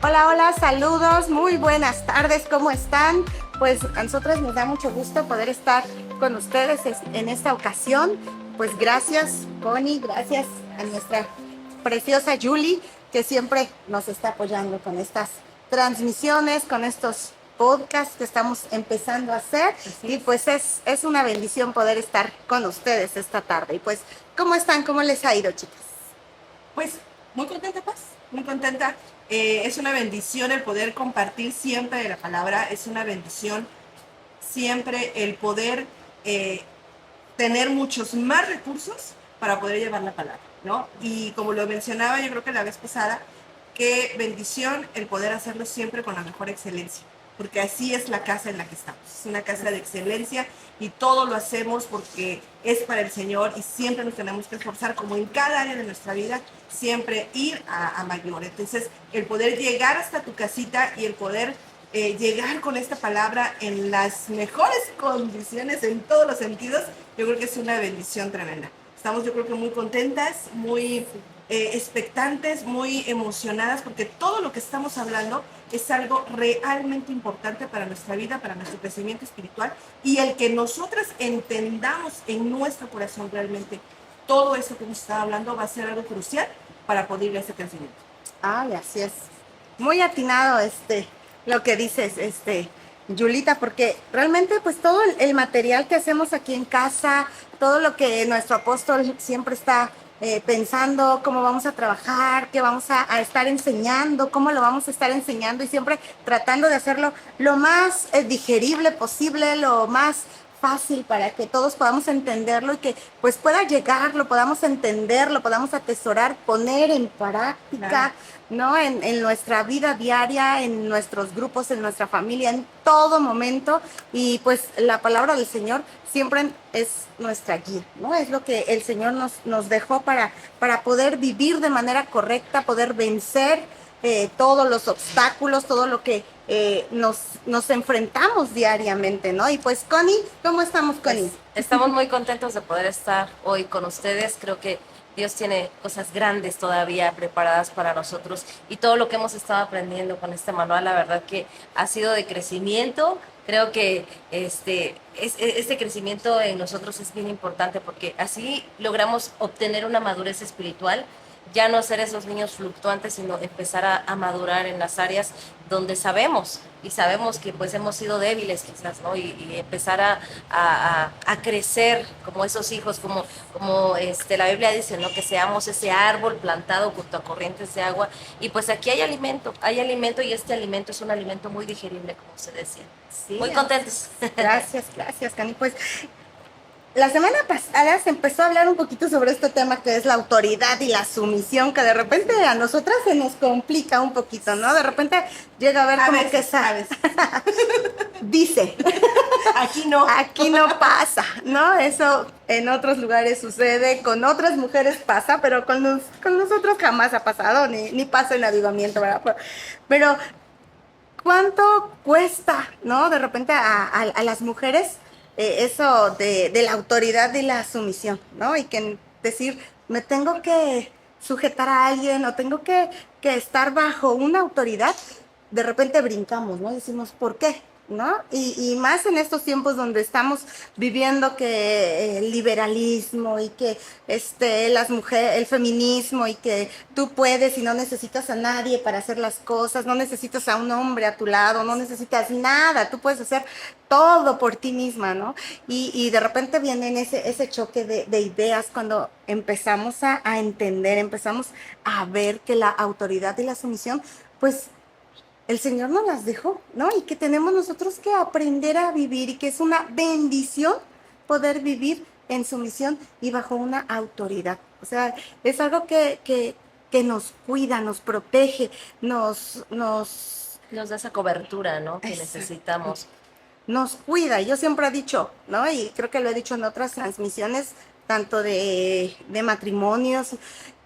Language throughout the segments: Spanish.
Hola, hola, saludos, muy buenas tardes, ¿cómo están? Pues a nosotros nos da mucho gusto poder estar con ustedes en esta ocasión. Pues gracias, Connie, gracias a nuestra preciosa Julie, que siempre nos está apoyando con estas transmisiones, con estos podcasts que estamos empezando a hacer. Y pues es una bendición poder estar con ustedes esta tarde. Y pues, ¿cómo están? ¿Cómo les ha ido, chicas? Pues muy contenta, Paz, muy contenta. Es una bendición el poder compartir siempre de la palabra, es una bendición siempre el poder tener muchos más recursos para poder llevar la palabra, ¿no? Y como lo mencionaba yo creo que la vez pasada, qué bendición el poder hacerlo siempre con la mejor excelencia, porque así es la casa en la que estamos, es una casa de excelencia y todo lo hacemos porque es para el Señor y siempre nos tenemos que esforzar, como en cada área de nuestra vida, siempre ir a mayor. Entonces, el poder llegar hasta tu casita y el poder llegar con esta palabra en las mejores condiciones en todos los sentidos, yo creo que es una bendición tremenda. Estamos yo creo que muy contentas, muy expectantes, muy emocionadas, porque todo lo que estamos hablando es algo realmente importante para nuestra vida, para nuestro crecimiento espiritual, y el que nosotras entendamos en nuestro corazón realmente todo eso que hemos estado hablando va a ser algo crucial para poder ir a ese crecimiento. Ay, así es. Muy atinado lo que dices, Yulita, porque realmente pues todo el material que hacemos aquí en casa, todo lo que nuestro apóstol siempre está pensando, cómo vamos a trabajar, qué vamos a estar enseñando, cómo lo vamos a estar enseñando y siempre tratando de hacerlo lo más digerible posible, lo más fácil para que todos podamos entenderlo y que pues pueda llegar, lo podamos entender, lo podamos atesorar, poner en práctica, Claro. ¿no? En nuestra vida diaria, en nuestros grupos, en nuestra familia, en todo momento. Y pues la palabra del Señor siempre es nuestra guía, ¿no? Es lo que el Señor nos dejó para poder vivir de manera correcta, poder vencer todos los obstáculos, todo lo que nos enfrentamos diariamente, ¿no? Y pues, Connie, ¿cómo estamos, Connie? Pues, estamos muy contentos de poder estar hoy con ustedes. Creo que Dios tiene cosas grandes todavía preparadas para nosotros y todo lo que hemos estado aprendiendo con este manual, la verdad que ha sido de crecimiento. Creo que este crecimiento en nosotros es bien importante porque así logramos obtener una madurez espiritual, ya no ser esos niños fluctuantes, sino empezar a madurar en las áreas donde sabemos y sabemos que pues hemos sido débiles quizás, ¿no? Y empezar a crecer como esos hijos, como la Biblia dice, ¿no? Que seamos ese árbol plantado junto a corrientes de agua. Y pues aquí hay alimento y este alimento es un alimento muy digerible, como se decía. Sí, Muy contentos. gracias, Cani. Pues la semana pasada se empezó a hablar un poquito sobre este tema que es la autoridad y la sumisión, que de repente a nosotras se nos complica un poquito, ¿no? De repente llega a ver como veces, que a veces. dice, Aquí no. aquí no pasa, ¿no? Eso en otros lugares sucede, con otras mujeres pasa, pero con nosotros jamás ha pasado, ni pasa en avivamiento, ¿verdad? Pero ¿cuánto cuesta, no? De repente a las mujeres eso de la autoridad y la sumisión, ¿no? Y que decir, me tengo que sujetar a alguien o tengo que estar bajo una autoridad, de repente brincamos, ¿no? Decimos, ¿por qué? ¿No? Y más en estos tiempos donde estamos viviendo que el liberalismo y que las mujeres, el feminismo y que tú puedes y no necesitas a nadie para hacer las cosas, no necesitas a un hombre a tu lado, no necesitas nada, tú puedes hacer todo por ti misma, ¿no? Y de repente viene ese choque de ideas cuando empezamos a entender, empezamos a ver que la autoridad y la sumisión, pues el Señor nos las dejó, ¿no? Y que tenemos nosotros que aprender a vivir y que es una bendición poder vivir en sumisión y bajo una autoridad. O sea, es algo que nos cuida, nos protege, Nos da esa cobertura, ¿no? Que necesitamos. nos cuida. Yo siempre he dicho, ¿no? Y creo que lo he dicho en otras transmisiones, tanto de matrimonios,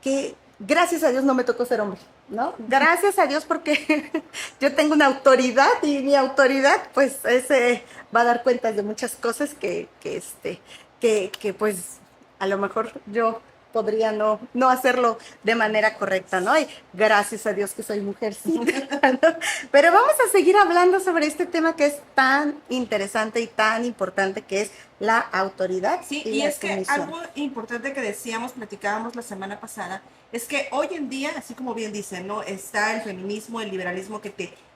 que gracias a Dios no me tocó ser hombre, ¿no? Gracias a Dios porque yo tengo una autoridad y mi autoridad, pues, ese va a dar cuentas de muchas cosas que pues, a lo mejor yo podría no hacerlo de manera correcta, ¿no? Y gracias a Dios que soy mujercita, ¿no? Pero vamos a seguir hablando sobre este tema que es tan interesante y tan importante, que es la autoridad Sí, y y la es que sumisión. algo importante que decíamos, platicábamos la semana pasada, es que hoy en día, así como bien dicen, ¿no? Está el feminismo, el liberalismo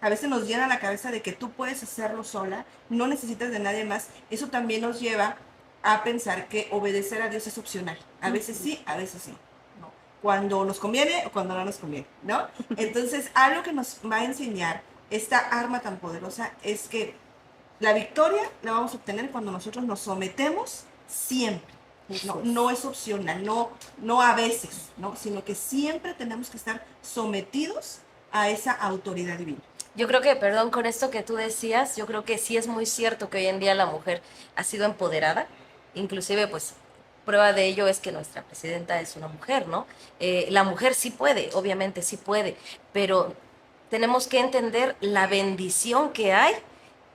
a veces nos llena la cabeza de que tú puedes hacerlo sola, no necesitas de nadie más. Eso también nos lleva a pensar que obedecer a Dios es opcional. A veces sí, a veces no. ¿No? Cuando nos conviene o cuando no nos conviene, ¿no? Entonces, algo que nos va a enseñar esta arma tan poderosa es que la victoria la vamos a obtener cuando nosotros nos sometemos siempre. No, no es opcional, no a veces, ¿no? Sino que siempre tenemos que estar sometidos a esa autoridad divina. Yo creo que, perdón, con esto que tú decías, yo creo que sí es muy cierto que hoy en día la mujer ha sido empoderada, inclusive pues prueba de ello es que nuestra presidenta es una mujer, ¿no? La mujer sí puede, obviamente sí puede, pero tenemos que entender la bendición que hay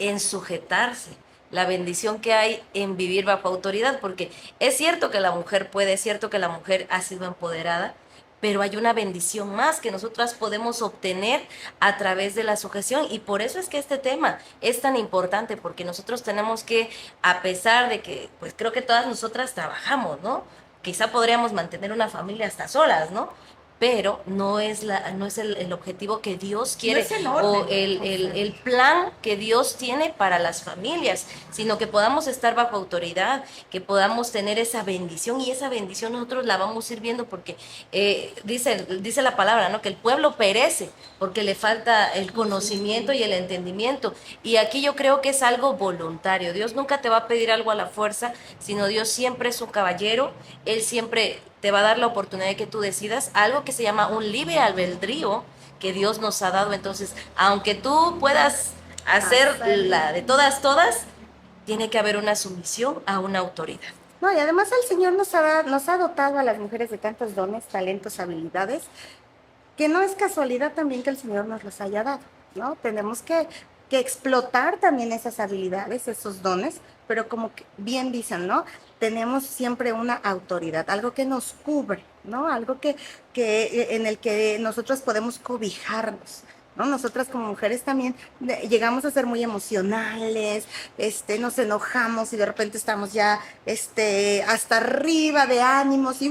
en sujetarse, la bendición que hay en vivir bajo autoridad, porque es cierto que la mujer puede, es cierto que la mujer ha sido empoderada, pero hay una bendición más que nosotras podemos obtener a través de la sujeción, y por eso es que este tema es tan importante, porque nosotros tenemos que, a pesar de que, pues creo que todas nosotras trabajamos, ¿no? Quizá podríamos mantener una familia hasta solas, ¿no? Pero no es el objetivo que Dios quiere, No es el orden, o el plan que Dios tiene para las familias, sino que podamos estar bajo autoridad, que podamos tener esa bendición, y esa bendición nosotros la vamos a ir viendo, porque dice la palabra, ¿no? Que el pueblo perece porque le falta el conocimiento y el entendimiento. Y aquí yo creo que es algo voluntario. Dios nunca te va a pedir algo a la fuerza, sino Dios siempre es un caballero. Él siempre te va a dar la oportunidad de que tú decidas algo que se llama un libre albedrío que Dios nos ha dado. Entonces, aunque tú puedas hacer la de todas, tiene que haber una sumisión a una autoridad. No, y además el Señor nos ha dotado a las mujeres de tantos dones, talentos, habilidades, que no es casualidad también que el Señor nos los haya dado, ¿no? Tenemos que explotar también esas habilidades, esos dones, pero como que bien dicen, ¿no? Tenemos siempre una autoridad, algo que nos cubre, ¿no? Algo en el que nosotros podemos cobijarnos, ¿no? Nosotras como mujeres también llegamos a ser muy emocionales, nos enojamos y de repente estamos ya hasta arriba de ánimos y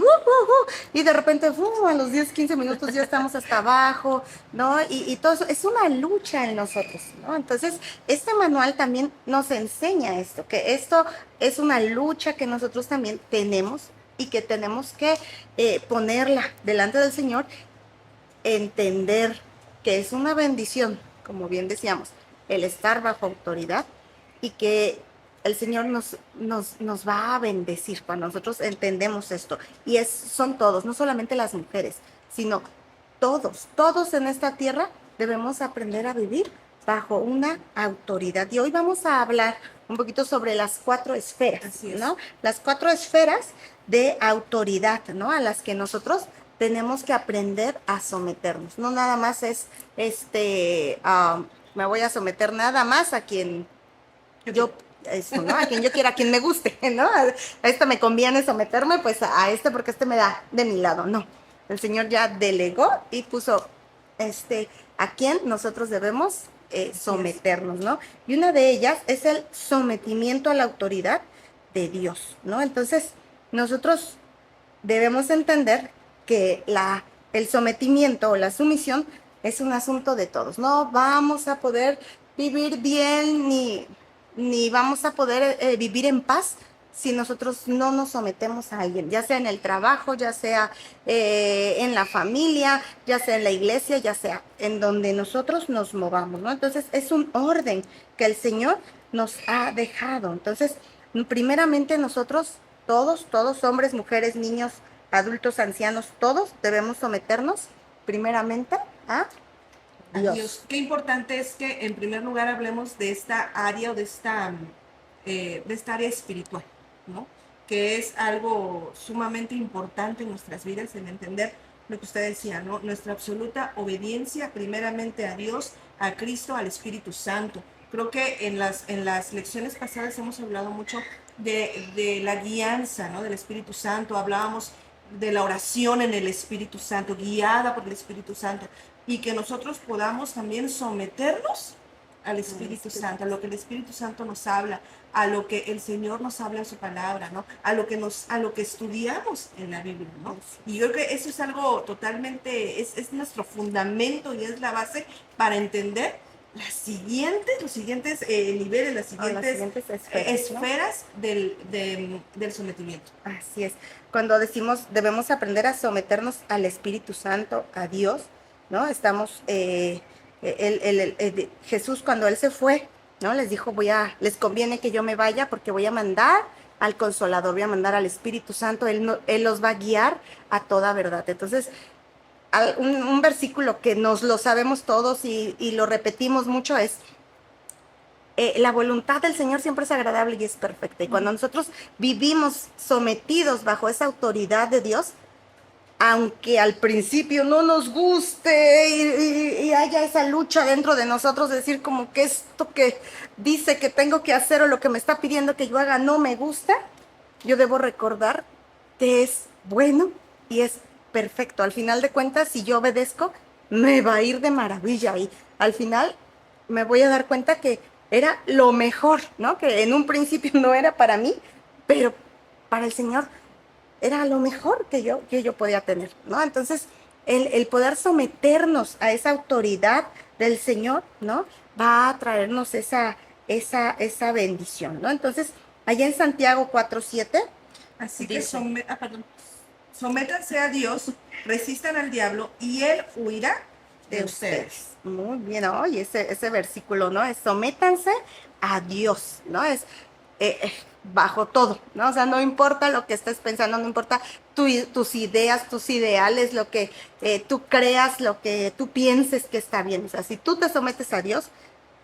de repente a los 10, 15 minutos ya estamos hasta abajo, ¿no? Y todo eso es una lucha en nosotros, ¿no? Entonces, este manual también nos enseña esto, que esto es una lucha que nosotros también tenemos y que tenemos que ponerla delante del Señor, entender que es una bendición, como bien decíamos, el estar bajo autoridad, y que el Señor nos va a bendecir cuando nosotros entendemos esto. Y son todos, no solamente las mujeres, sino todos en esta tierra debemos aprender a vivir bajo una autoridad. Y hoy vamos a hablar un poquito sobre las 4 esferas, ¿no? Las 4 esferas de autoridad, ¿no? A las que nosotros tenemos que aprender a someternos. No nada más es, me voy a someter nada más a quien yo, ¿no? A quien yo quiera, a quien me guste, ¿no? A este me conviene someterme, pues a este porque me da de mi lado. No, el Señor ya delegó y puso, a quien nosotros debemos someternos, ¿no? Y una de ellas es el sometimiento a la autoridad de Dios, ¿no? Entonces, nosotros debemos entender que el sometimiento o la sumisión es un asunto de todos. No vamos a poder vivir bien ni vamos a poder vivir en paz si nosotros no nos sometemos a alguien, ya sea en el trabajo, ya sea en la familia, ya sea en la iglesia, ya sea en donde nosotros nos movamos, ¿no? Entonces es un orden que el Señor nos ha dejado. Entonces, primeramente nosotros, todos, hombres, mujeres, niños, adultos, ancianos, todos debemos someternos primeramente a Dios. Qué importante es que en primer lugar hablemos de esta área o de esta área espiritual, ¿no? Que es algo sumamente importante en nuestras vidas, en entender lo que usted decía, ¿no? Nuestra absoluta obediencia primeramente a Dios, a Cristo, al Espíritu Santo. Creo que en las lecciones pasadas hemos hablado mucho de la guianza, ¿no? Del Espíritu Santo. Hablábamos de la oración en el Espíritu Santo, guiada por el Espíritu Santo, y que nosotros podamos también someternos al Espíritu Santo, a lo que el Espíritu Santo nos habla, a lo que el Señor nos habla en su palabra, ¿no? A lo que estudiamos en la Biblia, ¿no? Y yo creo que eso es algo totalmente, es nuestro fundamento y es la base para entender los siguientes niveles, las siguientes esferas, ¿no? del sometimiento. Así es. Cuando decimos debemos aprender a someternos al Espíritu Santo, a Dios, ¿no? Estamos, Jesús cuando Él se fue, ¿no? Les dijo, les conviene que yo me vaya porque voy a mandar al Consolador, voy a mandar al Espíritu Santo, Él los va a guiar a toda verdad. Entonces, un versículo que nos lo sabemos todos y lo repetimos mucho es, la voluntad del Señor siempre es agradable y es perfecta. Y cuando nosotros vivimos sometidos bajo esa autoridad de Dios, aunque al principio no nos guste y haya esa lucha dentro de nosotros, decir como que esto que dice que tengo que hacer o lo que me está pidiendo que yo haga no me gusta, yo debo recordar que es bueno y es perfecto. Al final de cuentas, si yo obedezco, me va a ir de maravilla y al final me voy a dar cuenta que era lo mejor, ¿no? Que en un principio no era para mí, pero para el Señor era lo mejor que yo podía tener, ¿no? Entonces, el poder someternos a esa autoridad del Señor, ¿no? Va a traernos esa bendición, ¿no? Entonces, allá en Santiago 4:7, así que sométanse a Dios, resistan al diablo y él huirá de ustedes. Muy bien, oye, ese versículo, ¿no? Es sométanse a Dios, ¿no? Es bajo todo, ¿no? O sea, no importa lo que estés pensando, no importa tus ideas, tus ideales, lo que tú creas, lo que tú pienses que está bien. O sea, si tú te sometes a Dios,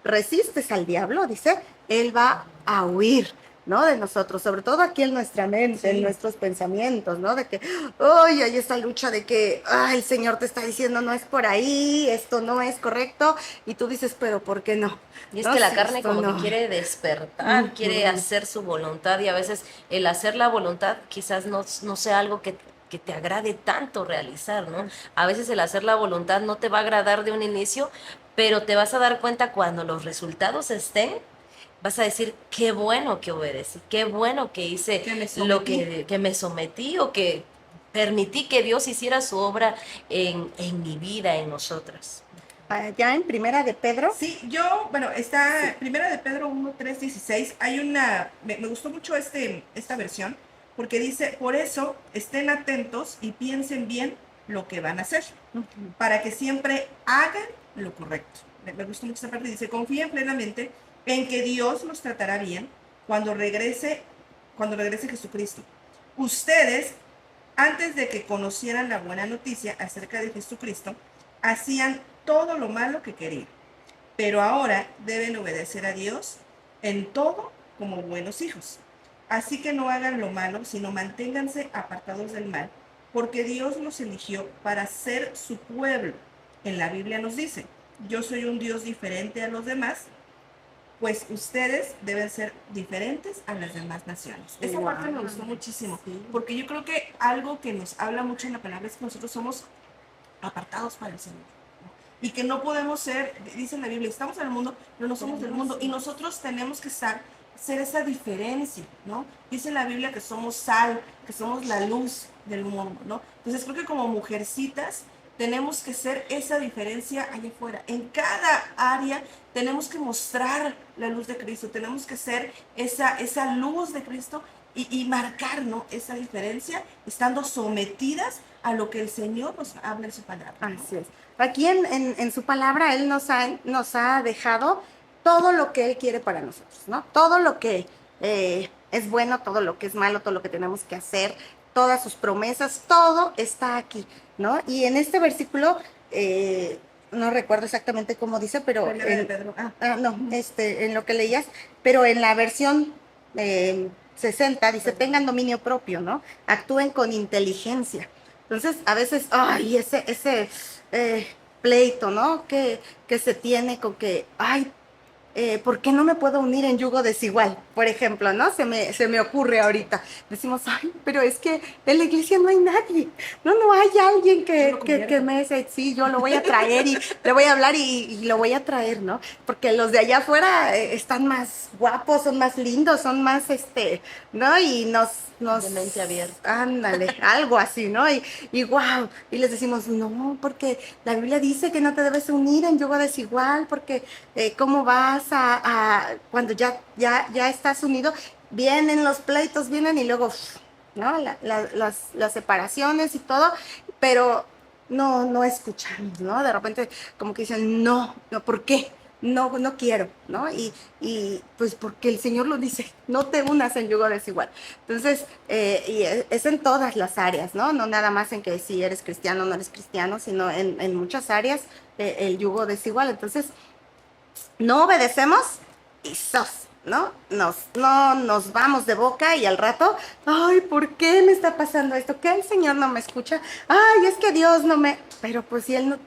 resistes al diablo, dice, Él va a huir, ¿no? De nosotros, sobre todo aquí en nuestra mente, en nuestros pensamientos, ¿no? De que, ay, hay esta lucha de que, ay, el Señor te está diciendo, no es por ahí, esto no es correcto, y tú dices, pero ¿por qué no? Y es ¿no? que la Si carne esto como no. que quiere despertar, quiere hacer su voluntad, y a veces el hacer la voluntad quizás no sea algo que te agrade tanto realizar, ¿no? A veces el hacer la voluntad no te va a agradar de un inicio, pero te vas a dar cuenta cuando los resultados estén, vas a decir, qué bueno que obedecí, qué bueno que hice lo que me sometí o que permití que Dios hiciera su obra en mi vida, en nosotras. Ya en Primera de Pedro. Sí, está Primera de Pedro 1:3-16, me gustó mucho esta versión, porque dice, por eso estén atentos y piensen bien lo que van a hacer, para que siempre hagan lo correcto. Me gustó mucho esta parte, dice, confíen plenamente en que Dios los tratará bien cuando regrese Jesucristo. Ustedes, antes de que conocieran la buena noticia acerca de Jesucristo, hacían todo lo malo que querían, pero ahora deben obedecer a Dios en todo como buenos hijos. Así que no hagan lo malo, sino manténganse apartados del mal, porque Dios los eligió para ser su pueblo. En la Biblia nos dice, yo soy un Dios diferente a los demás, pues ustedes deben ser diferentes a las demás naciones. Esa parte me gustó muchísimo, porque yo creo que algo que nos habla mucho en la palabra es que nosotros somos apartados para el Señor. Y que no podemos ser, dice en la Biblia, estamos en el mundo, pero no somos del mundo. Y nosotros tenemos que ser esa diferencia, ¿no? Dice en la Biblia que somos sal, que somos la luz del mundo, ¿no? Entonces creo que como mujercitas tenemos que ser esa diferencia allá afuera. En cada área tenemos que mostrar la luz de Cristo, tenemos que ser esa luz de Cristo y marcar, ¿no? Esa diferencia, estando sometidas a lo que el Señor nos habla en su palabra, ¿no? Así es. Aquí en su palabra Él nos ha dejado todo lo que Él quiere para nosotros, ¿no? Todo lo que es bueno, todo lo que es malo, todo lo que tenemos que hacer, todas sus promesas, todo está aquí, ¿no? Y en este versículo, no recuerdo exactamente cómo dice, pero en lo que leías, pero en la versión 60 dice, tengan dominio propio, ¿no? Actúen con inteligencia. Entonces, a veces, ay, ese pleito, ¿no? Que se tiene con que, ay, ¿por qué no me puedo unir en yugo desigual? Por ejemplo, ¿no? Se me ocurre ahorita. Decimos, ay, pero es que en la iglesia no hay nadie, no hay alguien que me dice, sí, yo lo voy a traer y le voy a hablar y lo voy a traer, ¿no? Porque los de allá afuera están más guapos, son más lindos, son más, ¿no? Y De mente abierta. ándale, algo así, ¿no? Y wow, y les decimos, no, porque la Biblia dice que no te debes unir en yugo desigual, porque cómo vas cuando ya estás unido, vienen los pleitos, vienen y luego, ¿no? Las separaciones y todo, pero no escuchamos, ¿no? De repente como que dicen, no, ¿por qué? No quiero, ¿no? Y pues porque el Señor lo dice, no te unas en yugo desigual. Entonces, y es en todas las áreas, ¿no? No nada más en que si eres cristiano o no eres cristiano, sino en muchas áreas el yugo desigual. Entonces, no obedecemos y sos, ¿no? No nos vamos de boca y al rato, ay, ¿por qué me está pasando esto? ¿Que el Señor no me escucha? Ay, es que Dios no me... Pero pues si Él no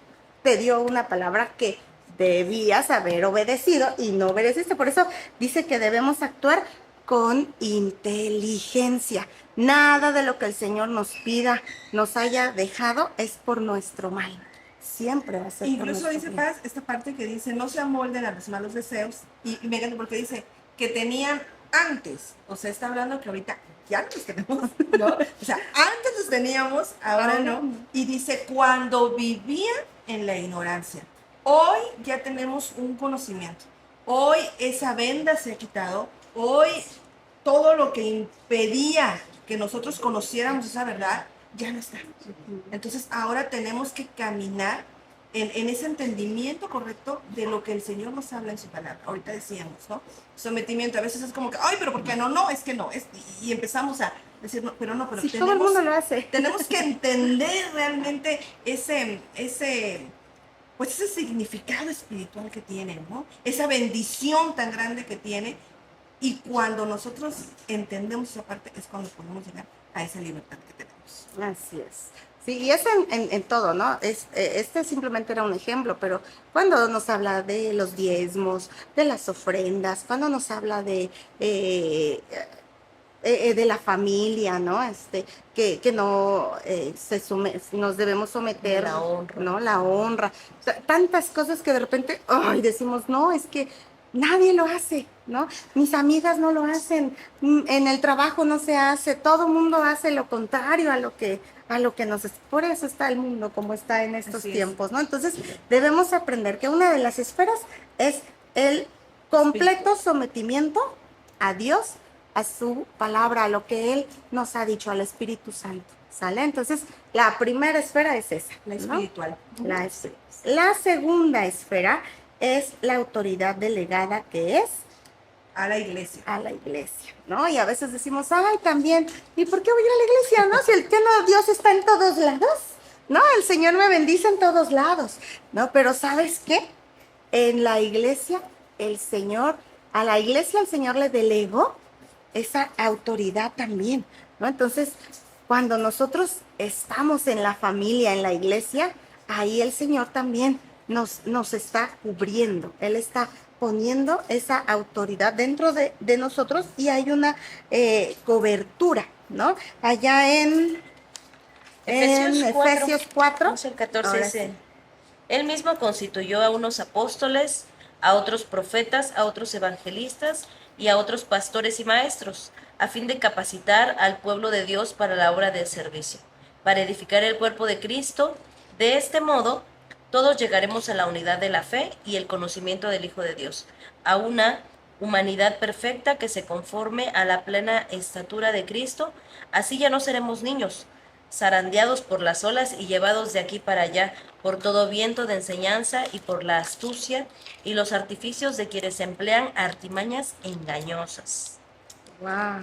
te dio una palabra que debías haber obedecido y no obedeciste. Por eso dice que debemos actuar con inteligencia. Nada de lo que el Señor nos pida, nos haya dejado, es por nuestro mal. Siempre va a ser por Incluso nuestro dice bien. Paz, esta parte que dice, no se amolden a los malos deseos, y me encanta porque dice que tenían antes, o sea, está hablando que ahorita ya no los tenemos, ¿no? O sea, antes los teníamos, ahora no, y dice, cuando vivían en la ignorancia, hoy ya tenemos un conocimiento, hoy esa venda se ha quitado, hoy todo lo que impedía que nosotros conociéramos esa verdad, ya no está. Entonces ahora tenemos que caminar en ese entendimiento correcto de lo que el Señor nos habla en su palabra. Ahorita decíamos, ¿no? Sometimiento. A veces es como que, ay, pero ¿por qué no? No, es que no. Y empezamos a decir, no, pero Sí, todo el mundo lo hace. tenemos que entender realmente pues ese significado espiritual que tiene, ¿no? Esa bendición tan grande que tiene. Y cuando nosotros entendemos esa parte es cuando podemos llegar a esa libertad que tenemos. Así es. Sí, y es en todo, ¿no? Este simplemente era un ejemplo, pero cuando nos habla de los diezmos, de las ofrendas, cuando nos habla de la familia, ¿no? Que no nos debemos someter, La honra. ¿no? La honra. O sea, tantas cosas que de repente, ay, decimos, no, es que nadie lo hace, ¿no? Mis amigas no lo hacen, en el trabajo no se hace, todo el mundo hace lo contrario a lo que por eso está el mundo como está en estos Así es. tiempos, ¿no? Entonces, debemos aprender que una de las esferas es el completo sometimiento a Dios, a su palabra, a lo que Él nos ha dicho, al Espíritu Santo, ¿sale? Entonces, la primera esfera es esa, La ¿no? espiritual. La segunda esfera es la autoridad delegada que es A la iglesia. a la iglesia, ¿no? Y a veces decimos, ay, también, ¿y por qué voy a ir a la iglesia, no? Si el que no, Dios está en todos lados, ¿no? El Señor me bendice en todos lados, ¿no? Pero ¿sabes qué? En la iglesia, a la iglesia el Señor le delegó esa autoridad también, ¿no? Entonces, cuando nosotros estamos en la familia, en la iglesia, ahí el Señor también nos está cubriendo, Él está poniendo esa autoridad dentro de nosotros y hay una cobertura, ¿no? Allá en Efesios 4, 11 al 14 ahora dice, sí. Él mismo constituyó a unos apóstoles, a otros profetas, a otros evangelistas y a otros pastores y maestros, a fin de capacitar al pueblo de Dios para la obra del servicio, para edificar el cuerpo de Cristo. De este modo, todos llegaremos a la unidad de la fe y el conocimiento del Hijo de Dios, a una humanidad perfecta que se conforme a la plena estatura de Cristo. Así ya no seremos niños, zarandeados por las olas y llevados de aquí para allá por todo viento de enseñanza y por la astucia y los artificios de quienes emplean artimañas engañosas. Wow.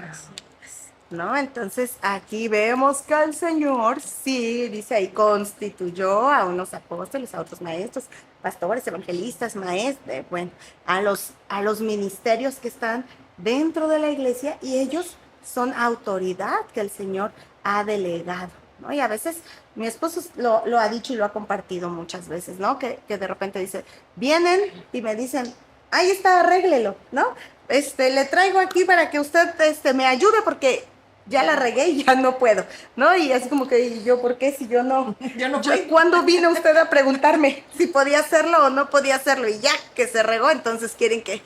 ¿No? Entonces aquí vemos que el Señor, sí, dice ahí, constituyó a unos apóstoles, a otros maestros, pastores, evangelistas, maestros, bueno, a los ministerios que están dentro de la iglesia y ellos son autoridad que el Señor ha delegado, ¿no? Y a veces mi esposo lo ha dicho y lo ha compartido muchas veces, ¿no? Que de repente dice, vienen y me dicen, ahí está, arréglelo, ¿no? Le traigo aquí para que usted, me ayude porque ya la regué y ya no puedo, ¿no? Y así como que, ¿y yo por qué? Si yo no, Yo no fui. ¿cuándo vino usted a preguntarme si podía hacerlo o no podía hacerlo? Y ya que se regó, entonces quieren que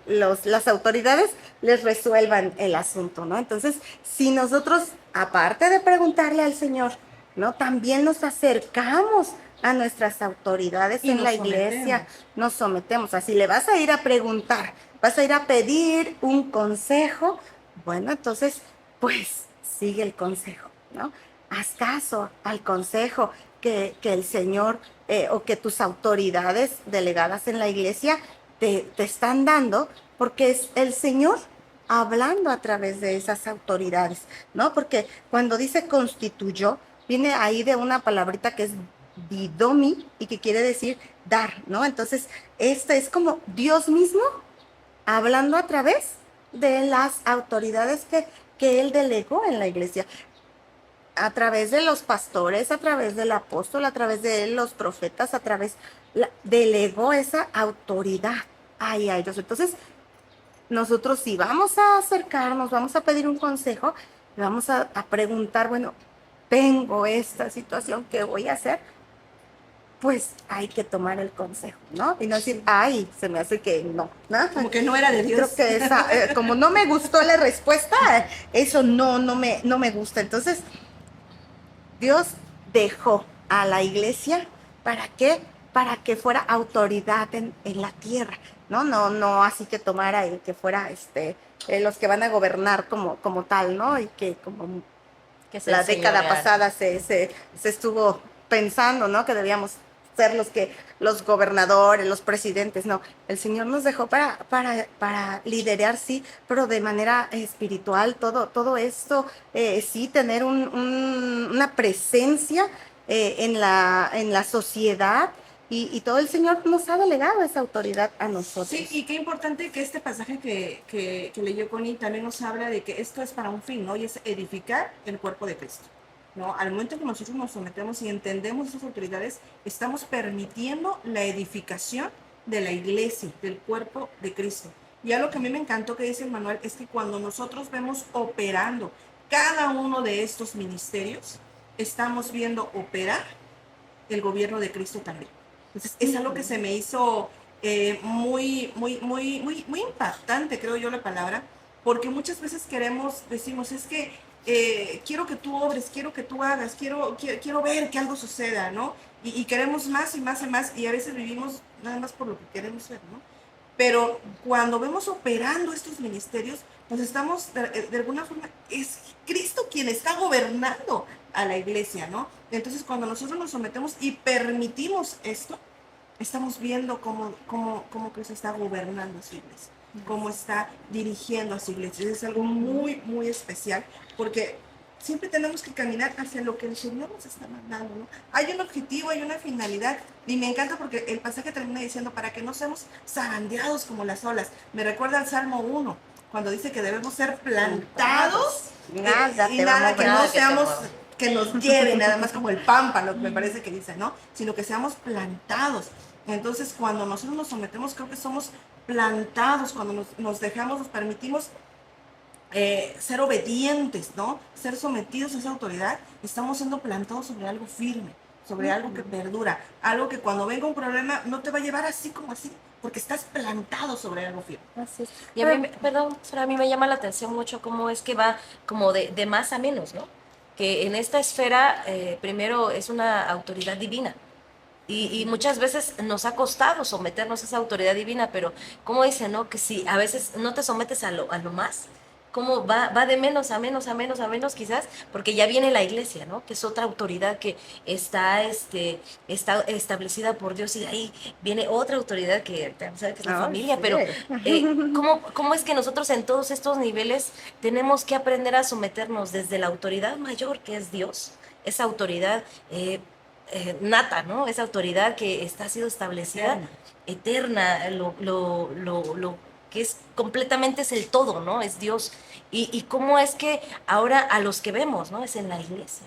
las autoridades les resuelvan el asunto, ¿no? Entonces, si nosotros, aparte de preguntarle al Señor, ¿no? También nos acercamos a nuestras autoridades Y en nos la iglesia, sometemos. nos sometemos. Así le vas a ir a preguntar, vas a ir a pedir un consejo, bueno, entonces, pues sigue el consejo, ¿no? Haz caso al consejo que el Señor o que tus autoridades delegadas en la iglesia te están dando, porque es el Señor hablando a través de esas autoridades, ¿no? Porque cuando dice constituyó, viene ahí de una palabrita que es didomi y que quiere decir dar, ¿no? Entonces, este es como Dios mismo hablando a través de las autoridades que él delegó en la iglesia, a través de los pastores, a través del apóstol, a través de los profetas, delegó esa autoridad a ellos. Entonces, nosotros si vamos a acercarnos, vamos a pedir un consejo, vamos a preguntar, bueno, tengo esta situación, ¿qué voy a hacer? Pues hay que tomar el consejo, ¿no? Y no decir, ay, se me hace que no, ¿no? Como que no era de Dios. Creo que esa, como no me gustó la respuesta, eso no me gusta. Entonces, Dios dejó a la iglesia, ¿para qué? Para que fuera autoridad en la tierra, ¿no? No así que tomara y que fuera los que van a gobernar como tal, ¿no? Y que como Que se la década enseñorean. pasada se estuvo pensando, ¿no? Que debíamos ser los gobernadores, los presidentes, no. El Señor nos dejó para liderar, sí, pero de manera espiritual, todo esto, sí, tener una presencia en la sociedad y todo el Señor nos ha delegado esa autoridad a nosotros. Sí, y qué importante que este pasaje que leyó Connie también nos habla de que esto es para un fin, ¿no? Y es edificar el cuerpo de Cristo, ¿no? Al momento que nosotros nos sometemos y entendemos esas autoridades, estamos permitiendo la edificación de la iglesia, del cuerpo de Cristo. Y algo que a mí me encantó que dice el manual es que cuando nosotros vemos operando cada uno de estos ministerios, estamos viendo operar el gobierno de Cristo también. Entonces, es algo que se me hizo muy impactante, creo yo, la palabra, porque muchas veces decimos, es que quiero que tú obres, quiero que tú hagas, quiero ver que algo suceda, ¿no? Y queremos más y más y más, y a veces vivimos nada más por lo que queremos ver, ¿no? Pero cuando vemos operando estos ministerios, pues estamos, de alguna forma, es Cristo quien está gobernando a la iglesia, ¿no? Entonces, cuando nosotros nos sometemos y permitimos esto, estamos viendo cómo Cristo está gobernando a su iglesia, cómo está dirigiendo a su iglesia. Es algo muy especial, porque siempre tenemos que caminar hacia lo que el Señor nos está mandando, ¿no? Hay un objetivo, hay una finalidad, y me encanta porque el pasaje termina diciendo, para que no seamos zarandeados como las olas. Me recuerda al Salmo 1, cuando dice que debemos ser plantados, Nada y te va a nada mover. que Nada no que te seamos... mueva. que nos lleven, nada más como el pámpano, me parece que dice, ¿no? Sino que seamos plantados. Entonces, cuando nosotros nos sometemos, creo que somos plantados, cuando nos dejamos, nos permitimos ser obedientes, ¿no? Ser sometidos a esa autoridad, estamos siendo plantados sobre algo firme, sobre algo que perdura, algo que cuando venga un problema no te va a llevar así como así, porque estás plantado sobre algo firme. Así es. Y a mí, perdón, Sara, a mí me llama la atención mucho cómo es que va como de más a menos, ¿no? Que en esta esfera primero es una autoridad divina. Y muchas veces nos ha costado someternos a esa autoridad divina, pero como dice, ¿no? Que si a veces no te sometes a lo más, cómo va de menos a menos a menos a menos quizás, porque ya viene la iglesia, ¿no? Que es otra autoridad que está establecida por Dios, y de ahí viene otra autoridad que sabes que es la familia, sí. pero ¿cómo es que nosotros en todos estos niveles tenemos que aprender a someternos desde la autoridad mayor que es Dios, esa autoridad nata, ¿no? Esa autoridad que ha sido establecida, eterna, lo que es completamente es el todo, ¿no? Es Dios. Y cómo es que ahora a los que vemos, ¿no? Es en la iglesia.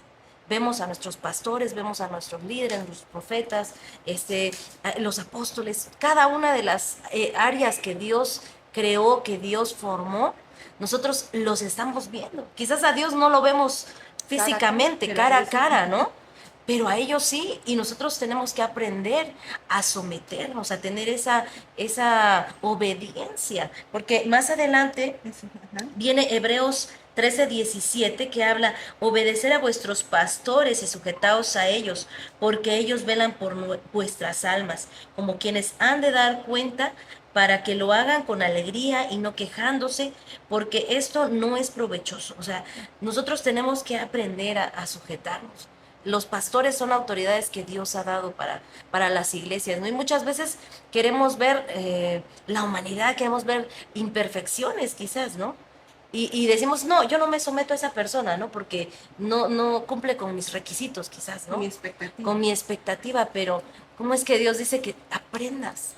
vemos a nuestros pastores, vemos a nuestros líderes, nuestros profetas, los apóstoles, cada una de las áreas que Dios creó, que Dios formó, nosotros los estamos viendo. Quizás a Dios no lo vemos físicamente, cara a cara, ¿no? Pero a ellos sí, y nosotros tenemos que aprender a someternos, a tener esa obediencia, porque más adelante viene Hebreos 13:17 que habla, obedecer a vuestros pastores y sujetaos a ellos, porque ellos velan por vuestras almas, como quienes han de dar cuenta, para que lo hagan con alegría y no quejándose, porque esto no es provechoso. O sea, nosotros tenemos que aprender a sujetarnos. Los pastores son autoridades que Dios ha dado para las iglesias, ¿no? Y muchas veces queremos ver la humanidad, queremos ver imperfecciones quizás, ¿no? Y decimos, no, yo no me someto a esa persona, ¿no? Porque no cumple con mis requisitos quizás, ¿no? Con mi expectativa. Con mi expectativa, pero ¿cómo es que Dios dice que aprendas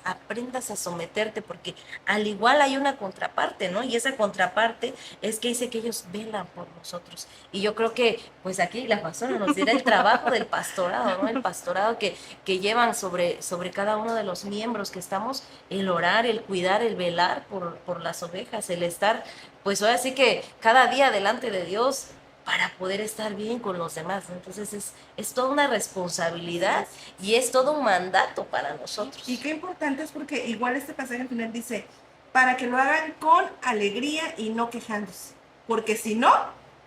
a someterte? Porque al igual hay una contraparte, ¿no? Y esa contraparte es que dice que ellos velan por nosotros. Y yo creo que, pues aquí la pastora nos dirá el trabajo del pastorado, ¿no? El pastorado que llevan sobre cada uno de los miembros que estamos, el orar, el cuidar, el velar por las ovejas, el estar, pues ahora sí que cada día delante de Dios para poder estar bien con los demás, ¿no? Entonces es toda una responsabilidad y es todo un mandato para nosotros. Y qué importante es porque igual este pasaje al final dice, para que lo hagan con alegría y no quejándose, porque si no,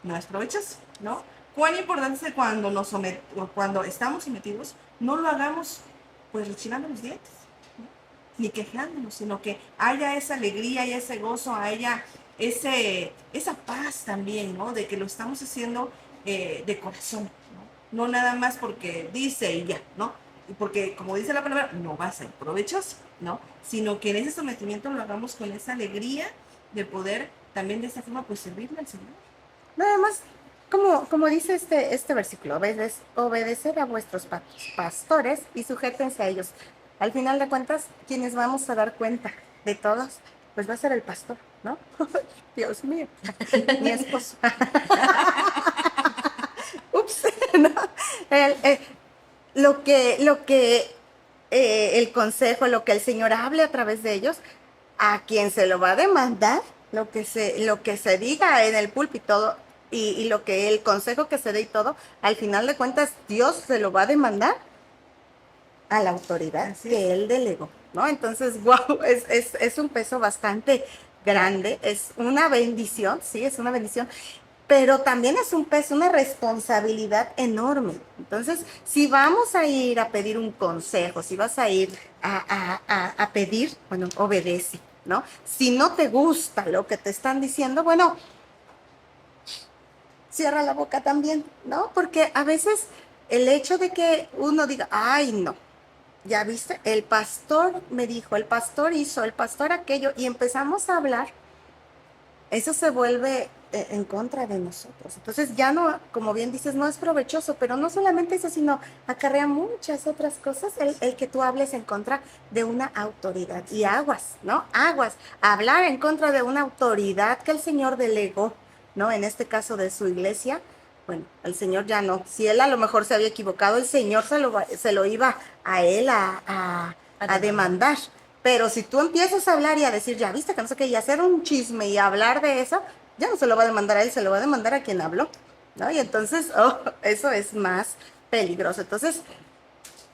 no es provechoso, ¿no? Cuán importante es que cuando estamos sometidos, no lo hagamos pues rechinando los dientes, ¿no? Ni quejándonos, sino que haya esa alegría y ese gozo, haya esa paz también, ¿no? De que lo estamos haciendo de corazón, ¿no? No nada más porque dice y ya, ¿no? Y porque, como dice la palabra, no va a ser provechoso, ¿no? Sino que en ese sometimiento lo hagamos con esa alegría de poder también de esta forma pues servirle al Señor. Nada más, como dice este versículo, obedecer a vuestros pastores y sujétense a ellos. Al final de cuentas, quienes vamos a dar cuenta de todos, pues va a ser el pastor, ¿no? Dios mío, mi esposo. Ups, ¿no? Lo que el consejo, lo que el Señor hable a través de ellos, a quien se lo va a demandar, lo que se diga en el púlpito y el consejo que se dé y todo, al final de cuentas Dios se lo va a demandar a la autoridad que Él delegó, ¿no? Entonces, wow, es un peso bastante grande, es una bendición, sí, es una bendición, pero también es un peso, una responsabilidad enorme. Entonces, si vamos a ir a pedir un consejo, si vas a ir a pedir, bueno, obedece, ¿no? Si no te gusta lo que te están diciendo, bueno, cierra la boca también, ¿no? Porque a veces el hecho de que uno diga, ay, no, ya viste, el pastor me dijo, el pastor hizo, el pastor aquello, y empezamos a hablar, eso se vuelve en contra de nosotros. Entonces ya no, como bien dices, no es provechoso, pero no solamente eso, sino acarrea muchas otras cosas el que tú hables en contra de una autoridad. Y aguas, ¿no? Aguas. Hablar en contra de una autoridad que el Señor delegó, ¿no? En este caso de su iglesia, bueno, el Señor ya no. Si él a lo mejor se había equivocado, el Señor se lo iba a él a demandar. Pero si tú empiezas a hablar y a decir, ya viste que no sé qué, y hacer un chisme y hablar de eso, ya no se lo va a demandar a él, se lo va a demandar a quien habló, ¿no? Y entonces, eso es más peligroso. Entonces,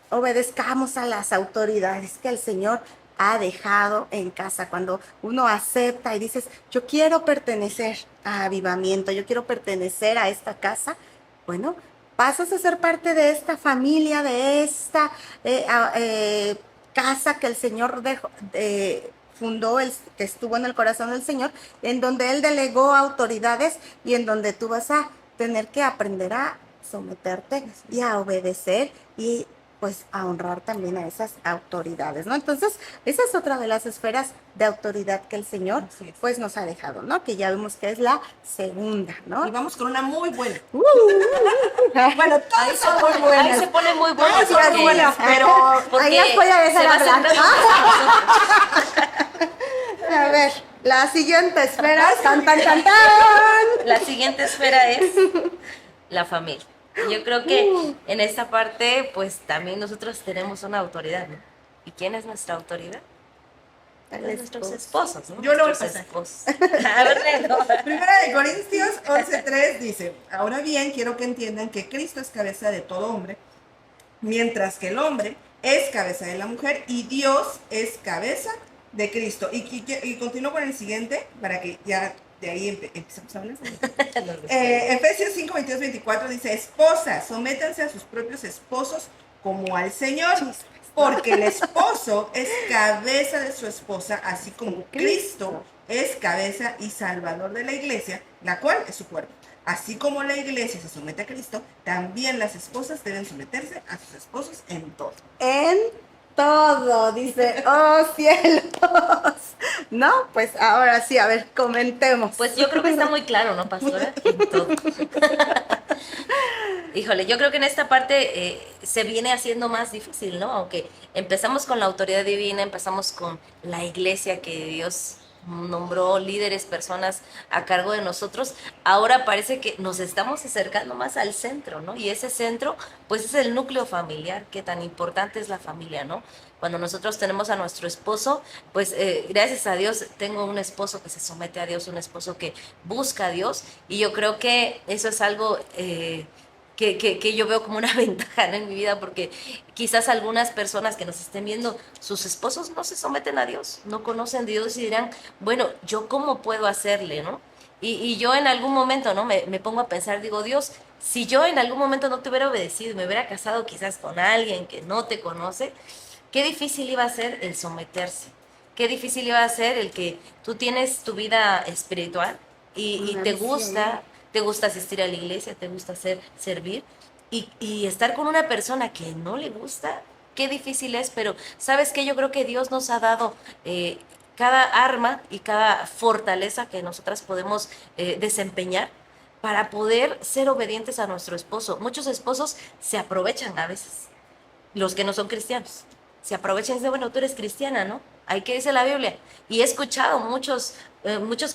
obedezcamos a las autoridades que el Señor ha dejado en casa. Cuando uno acepta y dices, yo quiero pertenecer a Avivamiento, yo quiero pertenecer a esta casa, bueno, pasas a ser parte de esta familia, de esta casa que el Señor fundó, que estuvo en el corazón del Señor, en donde Él delegó autoridades y en donde tú vas a tener que aprender a someterte y a obedecer y pues a honrar también a esas autoridades, ¿no? Entonces, esa es otra de las esferas de autoridad que el Señor pues nos ha dejado, ¿no? Que ya vimos que es la segunda, ¿no? Y vamos con una muy buena. Bueno, todas son muy buenas. Ahí se pone muy bueno. Ahí porque, son buenas, pero ahí las voy a dejar hablar. A ver, la siguiente esfera, tan. La siguiente esfera es la familia. Yo creo que en esta parte, pues también nosotros tenemos una autoridad, ¿no? ¿Y quién es nuestra autoridad? Al Pues nuestros esposo. esposos, ¿no? Yo lo voy a Nuestros pasar. esposos. A ver, no. Primera de Corintios 11:3 dice, ahora bien, quiero que entiendan que Cristo es cabeza de todo hombre, mientras que el hombre es cabeza de la mujer y Dios es cabeza de Cristo. Y continúo con el siguiente para que ya de ahí empecemos a hablar. Efesios 5:22-24 dice, esposas, sométanse a sus propios esposos como al Señor, porque el esposo es cabeza de su esposa, así como Cristo es cabeza y salvador de la iglesia, la cual es su cuerpo. Así como la iglesia se somete a Cristo, también las esposas deben someterse a sus esposos en todo. En todo, dice, oh cielos. No, pues ahora sí, a ver, comentemos. Pues yo creo que está muy claro, ¿no, pastora? En todo. Híjole, yo creo que en esta parte se viene haciendo más difícil, ¿no? Aunque empezamos con la autoridad divina, empezamos con la iglesia que Dios nombró líderes, personas a cargo de nosotros, ahora parece que nos estamos acercando más al centro, ¿no? Y ese centro, pues es el núcleo familiar, que tan importante es la familia, ¿no? Cuando nosotros tenemos a nuestro esposo, pues gracias a Dios tengo un esposo que se somete a Dios, un esposo que busca a Dios, y yo creo que eso es algo que yo veo como una ventaja, ¿no?, en mi vida, porque quizás algunas personas que nos estén viendo, sus esposos no se someten a Dios, no conocen a Dios y dirán, bueno, ¿yo cómo puedo hacerle, no? Y yo en algún momento, ¿no?, me pongo a pensar, digo, Dios, si yo en algún momento no te hubiera obedecido, me hubiera casado quizás con alguien que no te conoce, qué difícil iba a ser el someterse, qué difícil iba a ser el que tú tienes tu vida espiritual y te gusta asistir a la iglesia, te gusta servir, y estar con una persona que no le gusta, qué difícil es, pero ¿sabes qué? Yo creo que Dios nos ha dado cada arma y cada fortaleza que nosotras podemos desempeñar para poder ser obedientes a nuestro esposo. Muchos esposos se aprovechan a veces, los que no son cristianos. Se aprovechan y dicen, bueno, tú eres cristiana, ¿no? Ahí que dice la Biblia. Y he escuchado muchos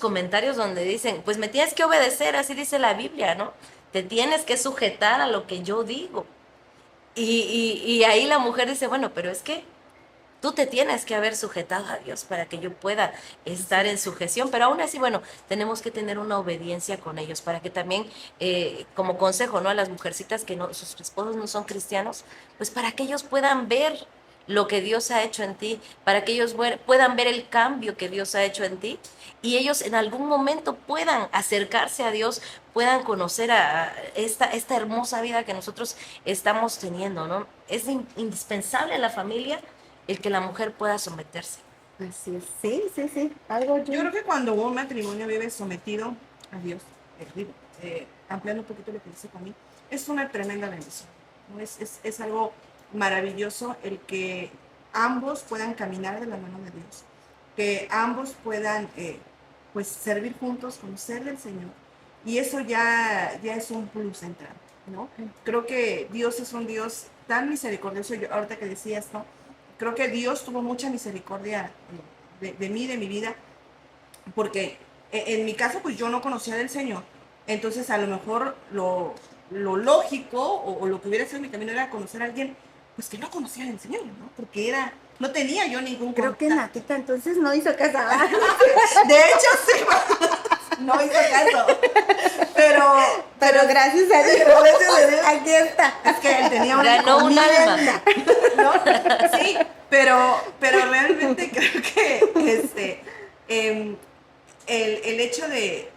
comentarios donde dicen, pues me tienes que obedecer, así dice la Biblia, ¿no? Te tienes que sujetar a lo que yo digo. Y ahí la mujer dice, bueno, pero es que tú te tienes que haber sujetado a Dios para que yo pueda estar en sujeción, pero aún así, bueno, tenemos que tener una obediencia con ellos para que también, como consejo, ¿no?, a las mujercitas que no, sus esposos no son cristianos, pues para que ellos puedan ver lo que Dios ha hecho en ti, para que ellos puedan ver el cambio que Dios ha hecho en ti y ellos en algún momento puedan acercarse a Dios, puedan conocer a esta hermosa vida que nosotros estamos teniendo, ¿no? Es indispensable en la familia el que la mujer pueda someterse. Así es, sí, sí, sí, algo Yo creo que cuando un matrimonio vive sometido a Dios, ampliando un poquito lo que dice conmigo, es una tremenda bendición, ¿no? Es algo maravilloso el que ambos puedan caminar de la mano de Dios, que ambos puedan pues servir juntos, conocer del Señor, y eso ya es un plus entrante, ¿no? Creo que Dios es un Dios tan misericordioso. Yo, ahorita que decías, ¿no?, creo que Dios tuvo mucha misericordia de mí, de mi vida, porque en mi caso, pues yo no conocía del Señor. Entonces, a lo mejor lo lógico o lo que hubiera sido mi camino era conocer a alguien, pues que no conocía del Señor, ¿no? Porque no tenía yo ningún Creo que contacto. Natita entonces no hizo caso. De hecho, sí, no hizo caso. Pero gracias a Dios, Gracias a Dios. aquí está. Es que él tenía una Ganó un alma. ¿no? Sí, pero realmente creo que el hecho de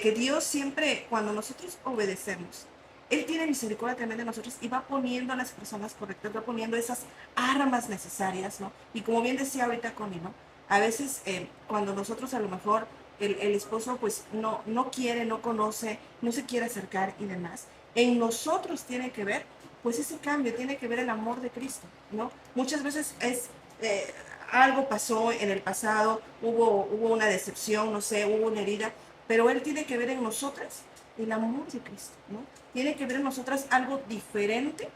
que Dios siempre, cuando nosotros obedecemos, Él tiene misericordia también de nosotros y va poniendo a las personas correctas, va poniendo esas armas necesarias, ¿no? Y como bien decía ahorita Connie, ¿no? A veces cuando nosotros a lo mejor el esposo pues no quiere, no conoce, no se quiere acercar y demás, en nosotros tiene que ver pues ese cambio, tiene que ver el amor de Cristo, ¿no? Muchas veces algo pasó en el pasado, hubo una decepción, no sé, hubo una herida, pero Él tiene que ver en nosotras el amor de Cristo, ¿no? Tiene que ver en nosotras algo diferente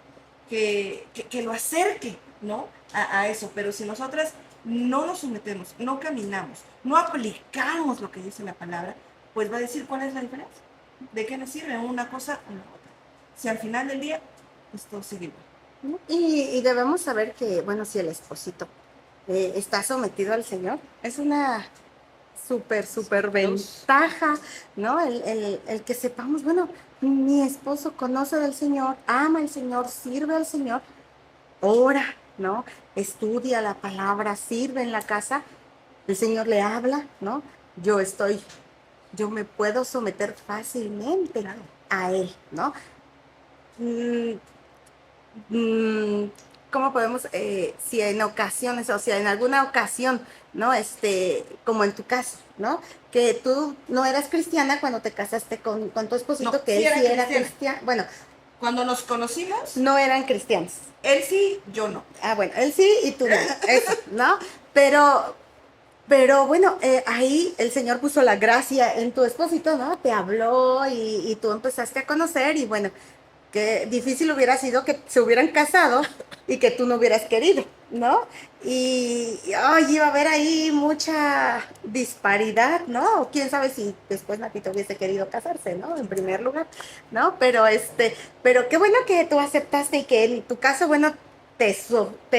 que lo acerque, ¿no?, a eso. Pero si nosotras no nos sometemos, no caminamos, no aplicamos lo que dice la palabra, pues va a decir cuál es la diferencia. ¿De qué nos sirve una cosa o la otra? si al final del día, pues todo sigue igual. ¿no? Y debemos saber que, bueno, si el esposito está sometido al Señor, es una súper ventaja, ¿no? El que sepamos, bueno, mi esposo conoce del Señor, ama al Señor, sirve al Señor, ora, ¿no? Estudia la palabra, sirve en la casa, el Señor le habla, ¿no? Yo estoy, yo me puedo someter fácilmente a Él, ¿no? Mm, ¿Cómo podemos, si en ocasiones, o sea, en alguna ocasión, ¿no? Como en tu caso, ¿no? Que tú no eras cristiana cuando te casaste con tu esposito, No, que sí él sí era era cristiana. cristiano. Bueno, Cuando nos conocimos, no eran cristianos. él sí, yo no. Ah, bueno, él sí y tú no, eso, ¿no? Pero bueno, ahí el Señor puso la gracia en tu esposito, ¿no? Te habló y tú empezaste a conocer y bueno, qué difícil hubiera sido que se hubieran casado y que tú no hubieras querido, ¿no? Y ay, iba a haber ahí mucha disparidad, ¿no? O quién sabe si después Natito hubiese querido casarse, ¿no? En primer lugar, ¿no? Pero qué bueno que tú aceptaste y que en tu caso, bueno, te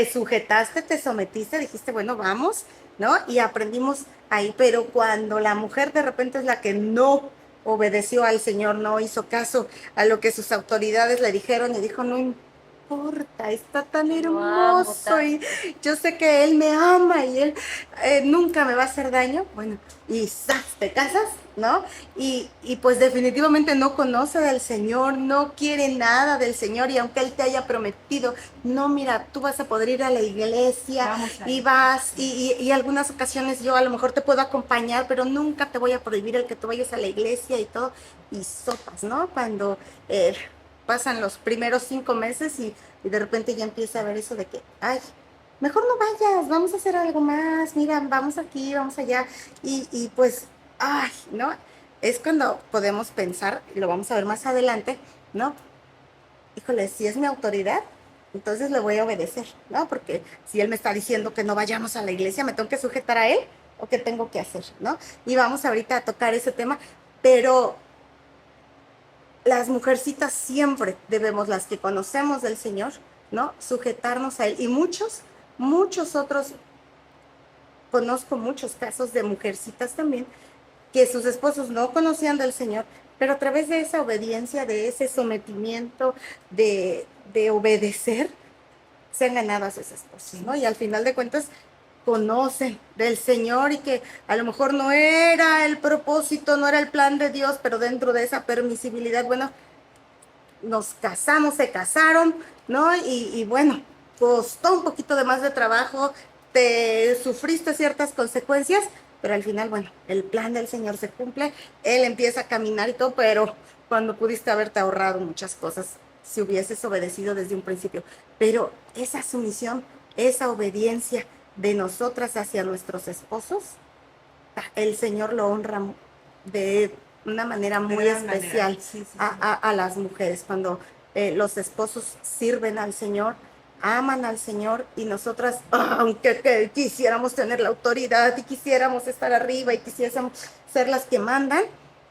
sujetaste, te sometiste, dijiste, bueno, vamos, ¿no? Y aprendimos ahí, pero cuando la mujer de repente es la que no obedeció al Señor, no hizo caso a lo que sus autoridades le dijeron y dijo, no importa, está tan Lo amo hermoso y tanto. yo sé que Él me ama y Él nunca me va a hacer daño. Bueno, y ¡zas! Te casas, ¿no? Y pues definitivamente no conoce del Señor, no quiere nada del Señor y aunque Él te haya prometido, no, mira, tú vas a poder ir a la iglesia Vamos a y ir. vas y algunas ocasiones yo a lo mejor te puedo acompañar, pero nunca te voy a prohibir el que tú vayas a la iglesia y todo. Y sopas, ¿no? Cuando pasan los primeros 5 meses y de repente ya empieza a ver eso de que, ay, mejor no vayas, vamos a hacer algo más, mira, vamos aquí, vamos allá. Y pues, ay, ¿no? Es cuando podemos pensar, y lo vamos a ver más adelante, ¿no? Híjole, si es mi autoridad, entonces le voy a obedecer, ¿no? Porque si él me está diciendo que no vayamos a la iglesia, me tengo que sujetar a él o qué tengo que hacer, ¿no? Y vamos ahorita a tocar ese tema, pero las mujercitas siempre debemos, las que conocemos del Señor, ¿no? Sujetarnos a Él. Y muchos otros, conozco muchos casos de mujercitas también, que sus esposos no conocían del Señor, pero a través de esa obediencia, de ese sometimiento, de obedecer, se han ganado a sus esposos, ¿no? Y al final de cuentas conocen del Señor y que a lo mejor no era el propósito, no era el plan de Dios, pero dentro de esa permisibilidad, bueno, nos casamos, se casaron, ¿no? Y bueno, costó un poquito de más de trabajo, te sufriste ciertas consecuencias, pero al final, bueno, el plan del Señor se cumple, Él empieza a caminar y todo, pero cuando pudiste haberte ahorrado muchas cosas si hubieses obedecido desde un principio. Pero esa sumisión, esa obediencia de nosotras hacia nuestros esposos, el Señor lo honra de una manera muy gran manera. especial Sí, sí, sí. a las mujeres. Cuando los esposos sirven al Señor, aman al Señor y nosotras, aunque quisiéramos tener la autoridad y quisiéramos estar arriba y quisiéramos ser las que mandan,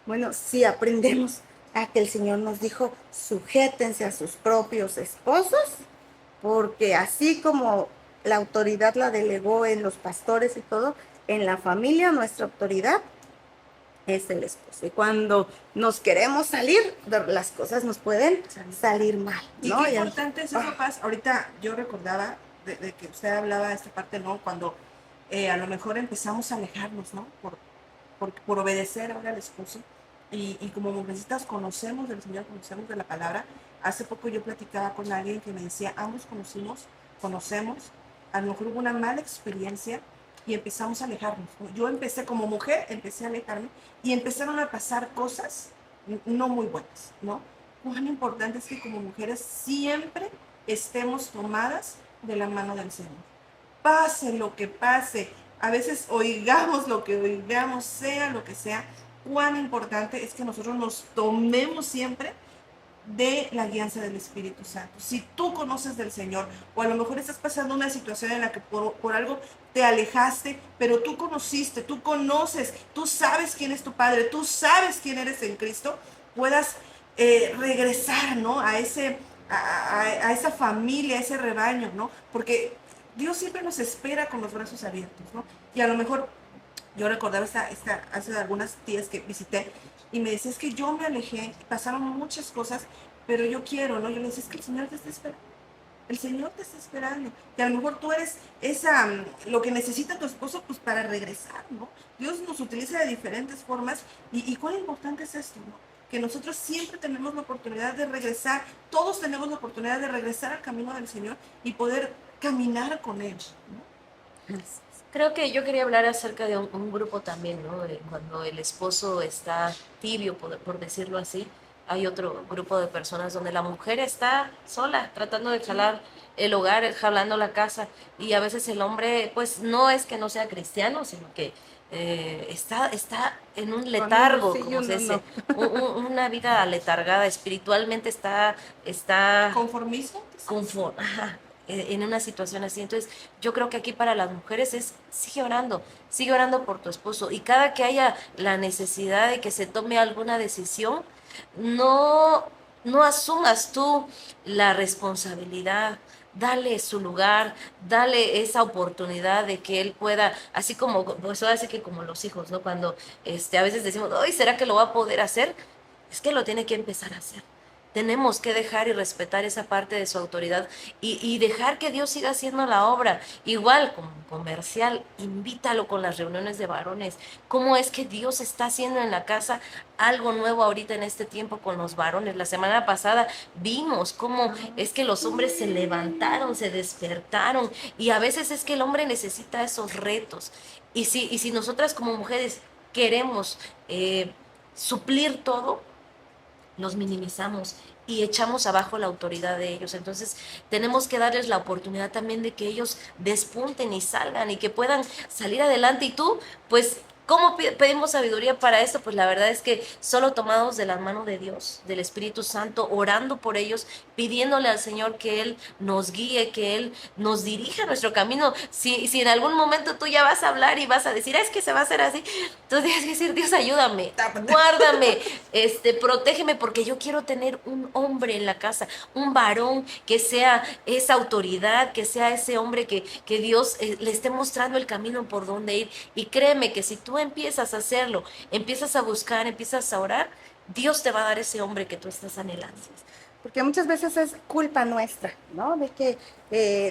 bueno, si aprendemos a que el Señor nos dijo, sujétense a sus propios esposos, porque así como la autoridad la delegó en los pastores y todo, en la familia nuestra autoridad es el esposo. Y cuando nos queremos salir, las cosas nos pueden salir mal, Y ¿no? qué Y importante es eso, Paz. Ahorita yo recordaba de que usted hablaba de esta parte, ¿no? Cuando a lo mejor empezamos a alejarnos, ¿no? Por obedecer ahora al esposo. Y como mujercitas conocemos del Señor, conocemos de la palabra. Hace poco yo platicaba con alguien que me decía, ambos conocemos, a lo mejor hubo una mala experiencia y empezamos a alejarnos, ¿no? Yo empecé como mujer, empecé a alejarme y empezaron a pasar cosas no muy buenas, ¿no? Cuán importante es que como mujeres siempre estemos tomadas de la mano del Señor. Pase lo que pase, a veces oigamos lo que oigamos, sea lo que sea, cuán importante es que nosotros nos tomemos siempre de la guianza del Espíritu Santo. Si tú conoces del Señor, o a lo mejor estás pasando una situación en la que por algo te alejaste, pero tú conociste, tú conoces, tú sabes quién es tu Padre, tú sabes quién eres en Cristo, puedas regresar, ¿no? A esa familia, a ese rebaño, ¿no? Porque Dios siempre nos espera con los brazos abiertos, ¿no? Y a lo mejor yo recordaba hace algunas tías que visité y me decía, es que yo me alejé, pasaron muchas cosas, pero yo quiero, ¿no? Yo le decía, es que el Señor te está esperando. El Señor te está esperando. Y a lo mejor tú eres lo que necesita tu esposo pues para regresar, ¿no? Dios nos utiliza de diferentes formas y cuán importante es esto, ¿no? Que nosotros siempre tenemos la oportunidad de regresar, todos tenemos la oportunidad de regresar al camino del Señor y poder caminar con Él, ¿no? Creo que yo quería hablar acerca de un grupo también, ¿no? Cuando el esposo está tibio, por decirlo así, hay otro grupo de personas donde la mujer está sola, tratando de jalar el hogar, jalando la casa, y a veces el hombre, pues no es que no sea cristiano, sino que está en un letargo, sí, como se uno dice, una vida letargada, espiritualmente está ¿Conformismo? ajá, en una situación así. Entonces, yo creo que aquí para las mujeres es, sigue orando por tu esposo. Y cada que haya la necesidad de que se tome alguna decisión, no, no asumas tú la responsabilidad. Dale su lugar, dale esa oportunidad de que él pueda, así como, pues ahora sí que como los hijos, ¿no? Cuando a veces decimos, ay, ¿será que lo va a poder hacer? Es que lo tiene que empezar a hacer. Tenemos que dejar y respetar esa parte de su autoridad y dejar que Dios siga haciendo la obra. Igual como comercial, invítalo con las reuniones de varones. ¿Cómo es que Dios está haciendo en la casa algo nuevo ahorita en este tiempo con los varones? La semana pasada vimos cómo es que los hombres se levantaron, se despertaron, y a veces es que el hombre necesita esos retos. Y si nosotras como mujeres queremos suplir todo, los minimizamos y echamos abajo la autoridad de ellos. Entonces tenemos que darles la oportunidad también de que ellos despunten y salgan y que puedan salir adelante. Y tú, pues, ¿cómo pedimos sabiduría para esto? Pues la verdad es que solo tomados de la mano de Dios, del Espíritu Santo, orando por ellos, pidiéndole al Señor que Él nos guíe, que Él nos dirija nuestro camino. Si en algún momento tú ya vas a hablar y vas a decir, es que se va a hacer así, tú tienes que decir, Dios, ayúdame, guárdame, protégeme, porque yo quiero tener un hombre en la casa, un varón que sea esa autoridad, que sea ese hombre que Dios le esté mostrando el camino por donde ir. Y créeme que si tú empiezas a hacerlo, empiezas a buscar, empiezas a orar, Dios te va a dar ese hombre que tú estás anhelando. Porque muchas veces es culpa nuestra, ¿no? De que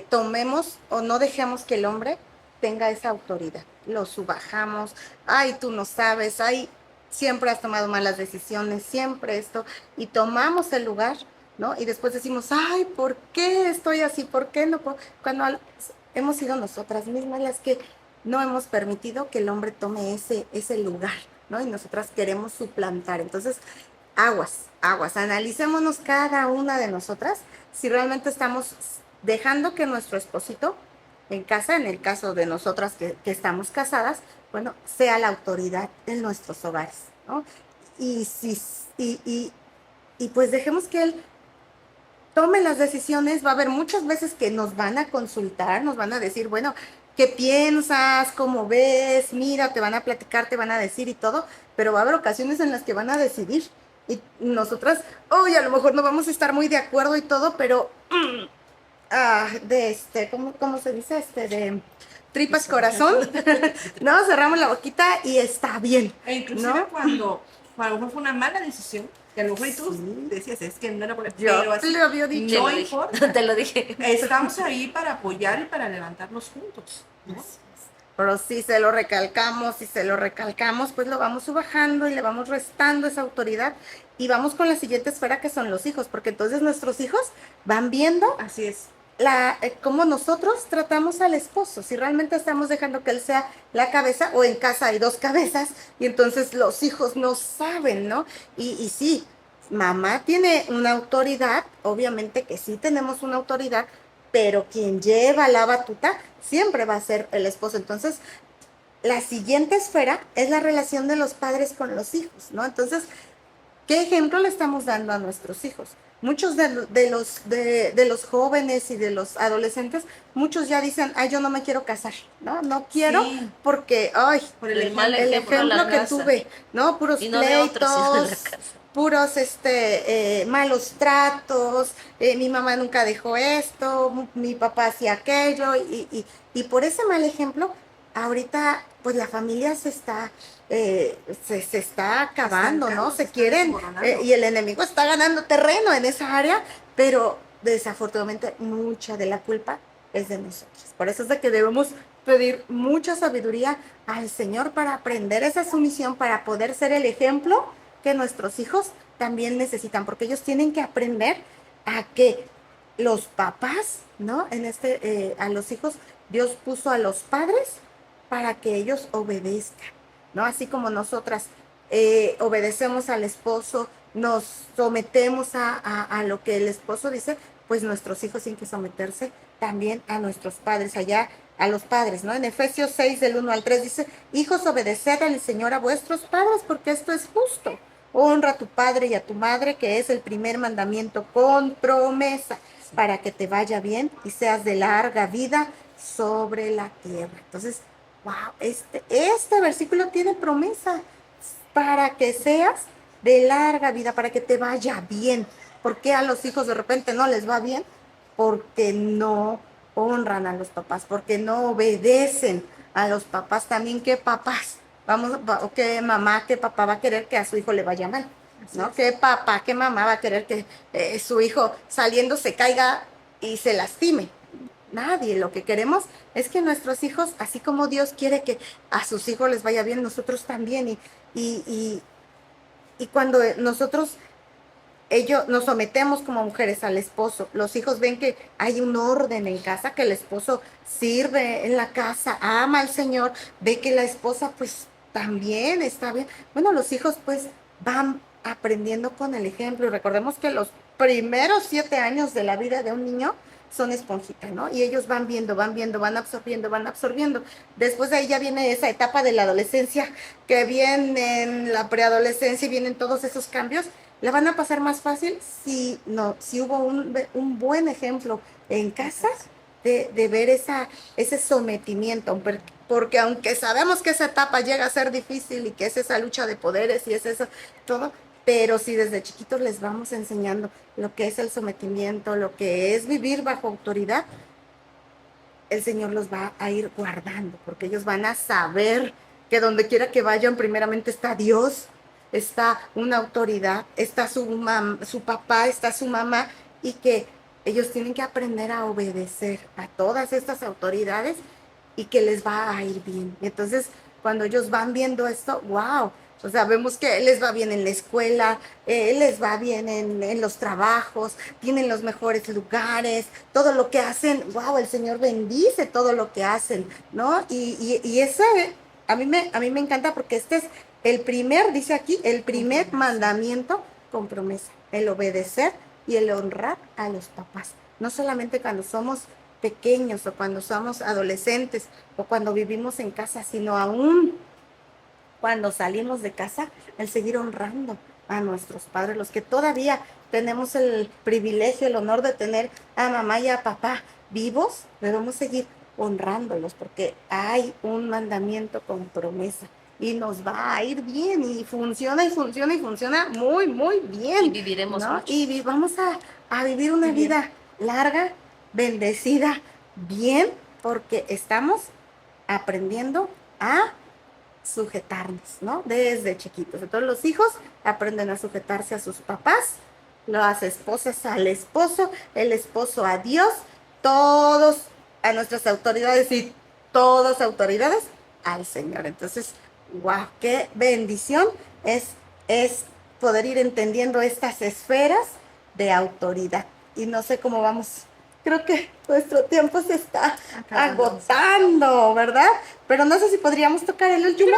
tomemos o no dejemos que el hombre tenga esa autoridad. Lo subajamos, ay, tú no sabes, ay, siempre has tomado malas decisiones, siempre esto, y tomamos el lugar, ¿no? Y después decimos, ay, ¿por qué estoy así? ¿Por qué no puedo? Cuando hemos sido nosotras mismas las que no hemos permitido que el hombre tome ese lugar, ¿no? Y nosotras queremos suplantar. Entonces, aguas, analicémonos cada una de nosotras si realmente estamos dejando que nuestro esposito en casa, en el caso de nosotras que estamos casadas, bueno, sea la autoridad en nuestros hogares, ¿no? Y pues dejemos que él tome las decisiones. Va a haber muchas veces que nos van a consultar, nos van a decir, bueno, ¿qué piensas? ¿Cómo ves? Mira, te van a platicar, te van a decir y todo, pero va a haber ocasiones en las que van a decidir. Y nosotras, a lo mejor no vamos a estar muy de acuerdo y todo, pero ¿cómo se dice? De tripas corazón, ¿no? Cerramos la boquita y está bien. E inclusive ¿no? cuando a lo mejor fue una mala decisión, que a lo mejor tú decías, es que no era por Yo así, te lo había dicho. no importa. Te lo dije. Estamos ahí para apoyar y para levantarnos juntos, ¿no? Pero si se lo recalcamos, pues lo vamos subajando y le vamos restando esa autoridad y vamos con la siguiente esfera, que son los hijos, porque entonces nuestros hijos van viendo Así es. cómo nosotros tratamos al esposo, si realmente estamos dejando que él sea la cabeza, o en casa hay dos cabezas y entonces los hijos no saben, ¿no? Y sí, mamá tiene una autoridad, obviamente que sí tenemos una autoridad, pero quien lleva la batuta siempre va a ser el esposo. Entonces, la siguiente esfera es la relación de los padres con los hijos, ¿no? Entonces, ¿qué ejemplo le estamos dando a nuestros hijos? Muchos de los jóvenes y de los adolescentes, muchos ya dicen, ay, yo no me quiero casar, ¿no? No quiero porque, ay, Por el mal el ejemplo ejemplo en la que casa. tuve, ¿no? Puros Y no de otros, sino en la pleitos, casa. puros malos tratos, mi mamá nunca dejó esto, mi papá hacía aquello, y por ese mal ejemplo, ahorita pues la familia se está acabando, ¿no? Se quieren, y el enemigo está ganando terreno en esa área, pero desafortunadamente mucha de la culpa es de nosotros. Por eso es de que debemos pedir mucha sabiduría al Señor para aprender esa sumisión, para poder ser el ejemplo que nuestros hijos también necesitan, porque ellos tienen que aprender a que los papás, ¿no? A los hijos, Dios puso a los padres para que ellos obedezcan, ¿no? Así como nosotras obedecemos al esposo, nos sometemos a lo que el esposo dice, pues nuestros hijos tienen que someterse también a nuestros padres, allá a los padres, ¿no? En Efesios 6, del 1 al 3 dice, hijos, obedeced al Señor a vuestros padres, porque esto es justo. Honra a tu padre y a tu madre, que es el primer mandamiento con promesa, para que te vaya bien y seas de larga vida sobre la tierra. Entonces, wow, este versículo tiene promesa para que seas de larga vida, para que te vaya bien. ¿Por qué a los hijos de repente no les va bien? Porque no honran a los papás, porque no obedecen a los papás. También, ¿qué papás? O qué mamá, qué papá va a querer que a su hijo le vaya mal, ¿no? ¿Qué papá, qué mamá va a querer que su hijo saliendo se caiga y se lastime? Nadie. Lo que queremos es que nuestros hijos, así como Dios quiere que a sus hijos les vaya bien, nosotros también. Y cuando nosotros nos sometemos como mujeres al esposo, los hijos ven que hay un orden en casa, que el esposo sirve en la casa, ama al Señor, ve que la esposa pues también está bien. Bueno, los hijos pues van aprendiendo con el ejemplo. Y recordemos que los primeros 7 años de la vida de un niño son esponjitas, ¿no? Y ellos van viendo, van absorbiendo, van absorbiendo. Después de ahí ya viene esa etapa de la adolescencia, que viene en la preadolescencia y vienen todos esos cambios. La van a pasar más fácil si hubo un buen ejemplo en casa de ver ese sometimiento, porque aunque sabemos que esa etapa llega a ser difícil y que es esa lucha de poderes y es eso todo, pero si desde chiquitos les vamos enseñando lo que es el sometimiento, lo que es vivir bajo autoridad, el Señor los va a ir guardando, porque ellos van a saber que donde quiera que vayan, primeramente está Dios, está una autoridad, está su papá, está su mamá, y que ellos tienen que aprender a obedecer a todas estas autoridades y que les va a ir bien. Y entonces, cuando ellos van viendo esto, wow, o sea, vemos que les va bien en la escuela, les va bien en los trabajos, tienen los mejores lugares, todo lo que hacen, wow, el Señor bendice todo lo que hacen, ¿no? Y ese a mí me encanta, porque este es dice aquí, el primer mandamiento con promesa, el obedecer y el honrar a los papás. No solamente cuando somos pequeños o cuando somos adolescentes o cuando vivimos en casa, sino aún cuando salimos de casa, el seguir honrando a nuestros padres, los que todavía tenemos el privilegio, el honor de tener a mamá y a papá vivos, debemos seguir honrándolos, porque hay un mandamiento con promesa y nos va a ir bien, y funciona y funciona y funciona muy, muy bien. Y viviremos, ¿no? mucho. Y vamos a vivir una vida larga, bendecida, bien, porque estamos aprendiendo a sujetarnos, ¿no? Desde chiquitos. Entonces los hijos aprenden a sujetarse a sus papás, las esposas al esposo, el esposo a Dios, todos a nuestras autoridades y todas autoridades al Señor. Entonces, wow, qué bendición es poder ir entendiendo estas esferas de autoridad. Y no sé cómo vamos. Creo que nuestro tiempo se está agotando, ¿verdad? Pero no sé si podríamos tocar el último.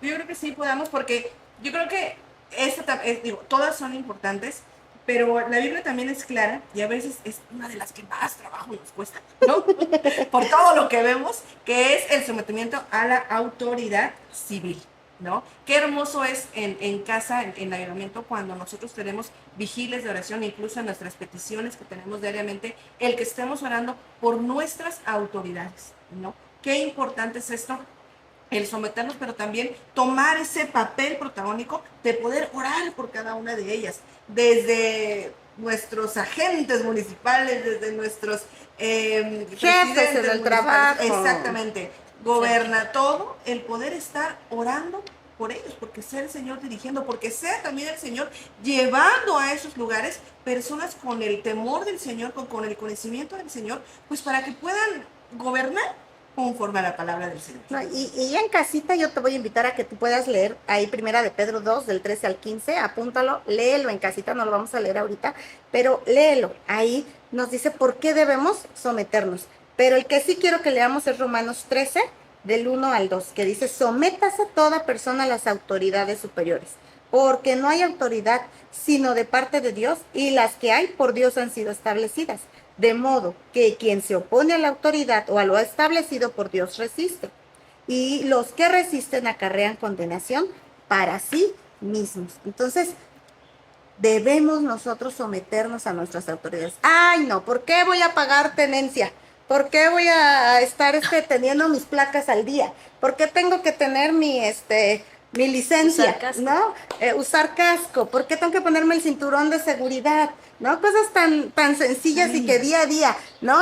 Yo creo que sí podamos, porque yo creo que todas son importantes, pero la Biblia también es clara, y a veces es una de las que más trabajo nos cuesta, ¿no? Por todo lo que vemos, que es el sometimiento a la autoridad civil, ¿no? Qué hermoso es en casa, en avivamiento, cuando nosotros tenemos vigiles de oración, incluso en nuestras peticiones que tenemos diariamente, el que estemos orando por nuestras autoridades, ¿no? Qué importante es esto. el someternos, pero también tomar ese papel protagónico de poder orar por cada una de ellas, desde nuestros agentes municipales, desde nuestros Jefes en el trabajo. exactamente, goberna todo, el poder estar orando por ellos, porque sea el Señor dirigiendo, porque sea también el Señor llevando a esos lugares personas con el temor del Señor, con el conocimiento del Señor, pues para que puedan gobernar conforme a la palabra del Señor. No, y en casita yo te voy a invitar a que tú puedas leer ahí Primera de Pedro 2, del 13 al 15, apúntalo, léelo en casita, no lo vamos a leer ahorita, pero léelo, ahí nos dice por qué debemos someternos. Pero el que sí quiero que leamos es Romanos 13, del 1 al 2, que dice, sométase toda persona a las autoridades superiores, porque no hay autoridad sino de parte de Dios, y las que hay por Dios han sido establecidas. De modo que quien se opone a la autoridad o a lo establecido por Dios resiste. Y los que resisten acarrean condenación para sí mismos. Entonces, debemos nosotros someternos a nuestras autoridades. Ay, no, ¿por qué voy a pagar tenencia? ¿Por qué voy a estar teniendo mis placas al día? ¿Por qué tengo que tener mi licencia? Usar casco. ¿No? Usar casco. ¿Por qué tengo que ponerme el cinturón de seguridad? ¿No? Cosas tan sencillas y que día a día, ¿no?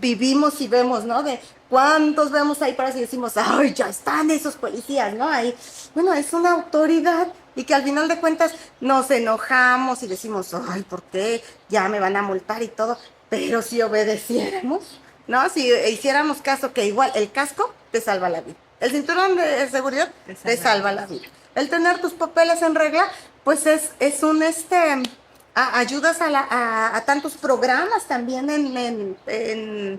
Vivimos y vemos, ¿no? De cuántos vemos ahí para si decimos, ay, ya están esos policías, ¿no? Ahí, bueno, es una autoridad y que al final de cuentas nos enojamos y decimos, ay, ¿por qué? Ya me van a multar y todo. Pero si obedeciéramos, ¿no? Si hiciéramos caso que igual el casco te salva la vida. El cinturón de seguridad te salva la vida. El tener tus papeles en regla, pues es un ayudas a tantos programas también en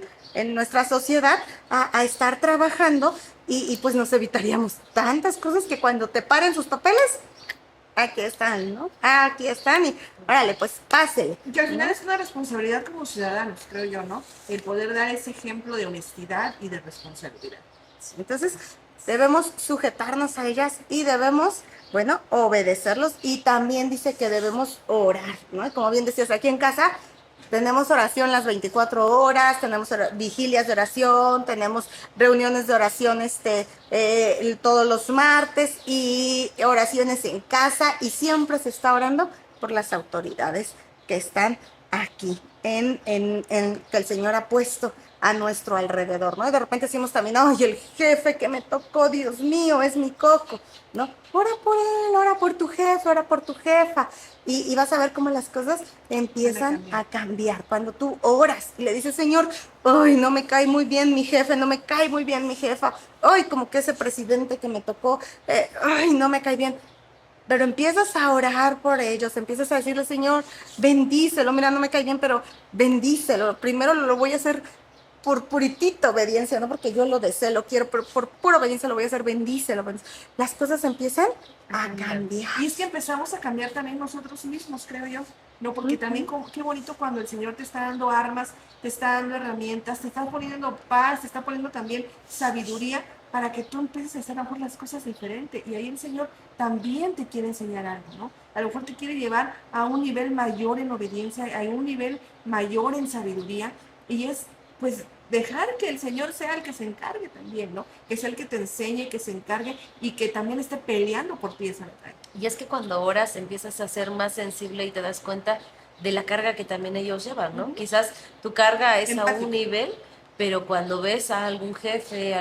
nuestra sociedad a estar trabajando y pues nos evitaríamos tantas cosas que cuando te paren sus papeles, aquí están, ¿no? Aquí están y órale, pues pásele. Que al final ¿no? es una responsabilidad como ciudadanos, creo yo, ¿no? El poder dar ese ejemplo de honestidad y de responsabilidad. Entonces, debemos sujetarnos a ellas y debemos, bueno, obedecerlos. Y también dice que debemos orar, ¿no? Como bien decías, aquí en casa tenemos oración las 24 horas, tenemos vigilias de oración, tenemos reuniones de oración todos los martes y oraciones en casa y siempre se está orando por las autoridades que están aquí, que el Señor ha puesto a nuestro alrededor, ¿no? Y de repente decimos también, ay, el jefe que me tocó, Dios mío, es mi coco, ¿no? Ora por él, ora por tu jefe, ora por tu jefa. Y vas a ver cómo las cosas empiezan a cambiar. Cuando tú oras y le dices, Señor, ay, no me cae muy bien mi jefe, no me cae muy bien mi jefa, ay, como que ese presidente que me tocó, ay, no me cae bien. Pero empiezas a orar por ellos, empiezas a decirle, Señor, bendícelo, mira, no me cae bien, pero bendícelo. Primero lo voy a hacer por puritita obediencia, no porque yo lo deseo, lo quiero, pero por pura obediencia lo voy a hacer, bendícelo. Las cosas empiezan a cambiar. Y es que empezamos a cambiar también nosotros mismos, creo yo. No, porque también qué bonito cuando el Señor te está dando armas, te está dando herramientas, te está poniendo paz, te está poniendo también sabiduría para que tú empieces a hacer a lo mejor las cosas diferentes. Y ahí el Señor también te quiere enseñar algo, ¿no? A lo mejor te quiere llevar a un nivel mayor en obediencia, a un nivel mayor en sabiduría. Y es, pues, dejar que el Señor sea el que se encargue también, ¿no? Que sea el que te enseñe, que se encargue y que también esté peleando por ti esa batalla. Y es que cuando oras empiezas a ser más sensible y te das cuenta de la carga que también ellos llevan, ¿no? Quizás tu carga es a un nivel, pero cuando ves a algún jefe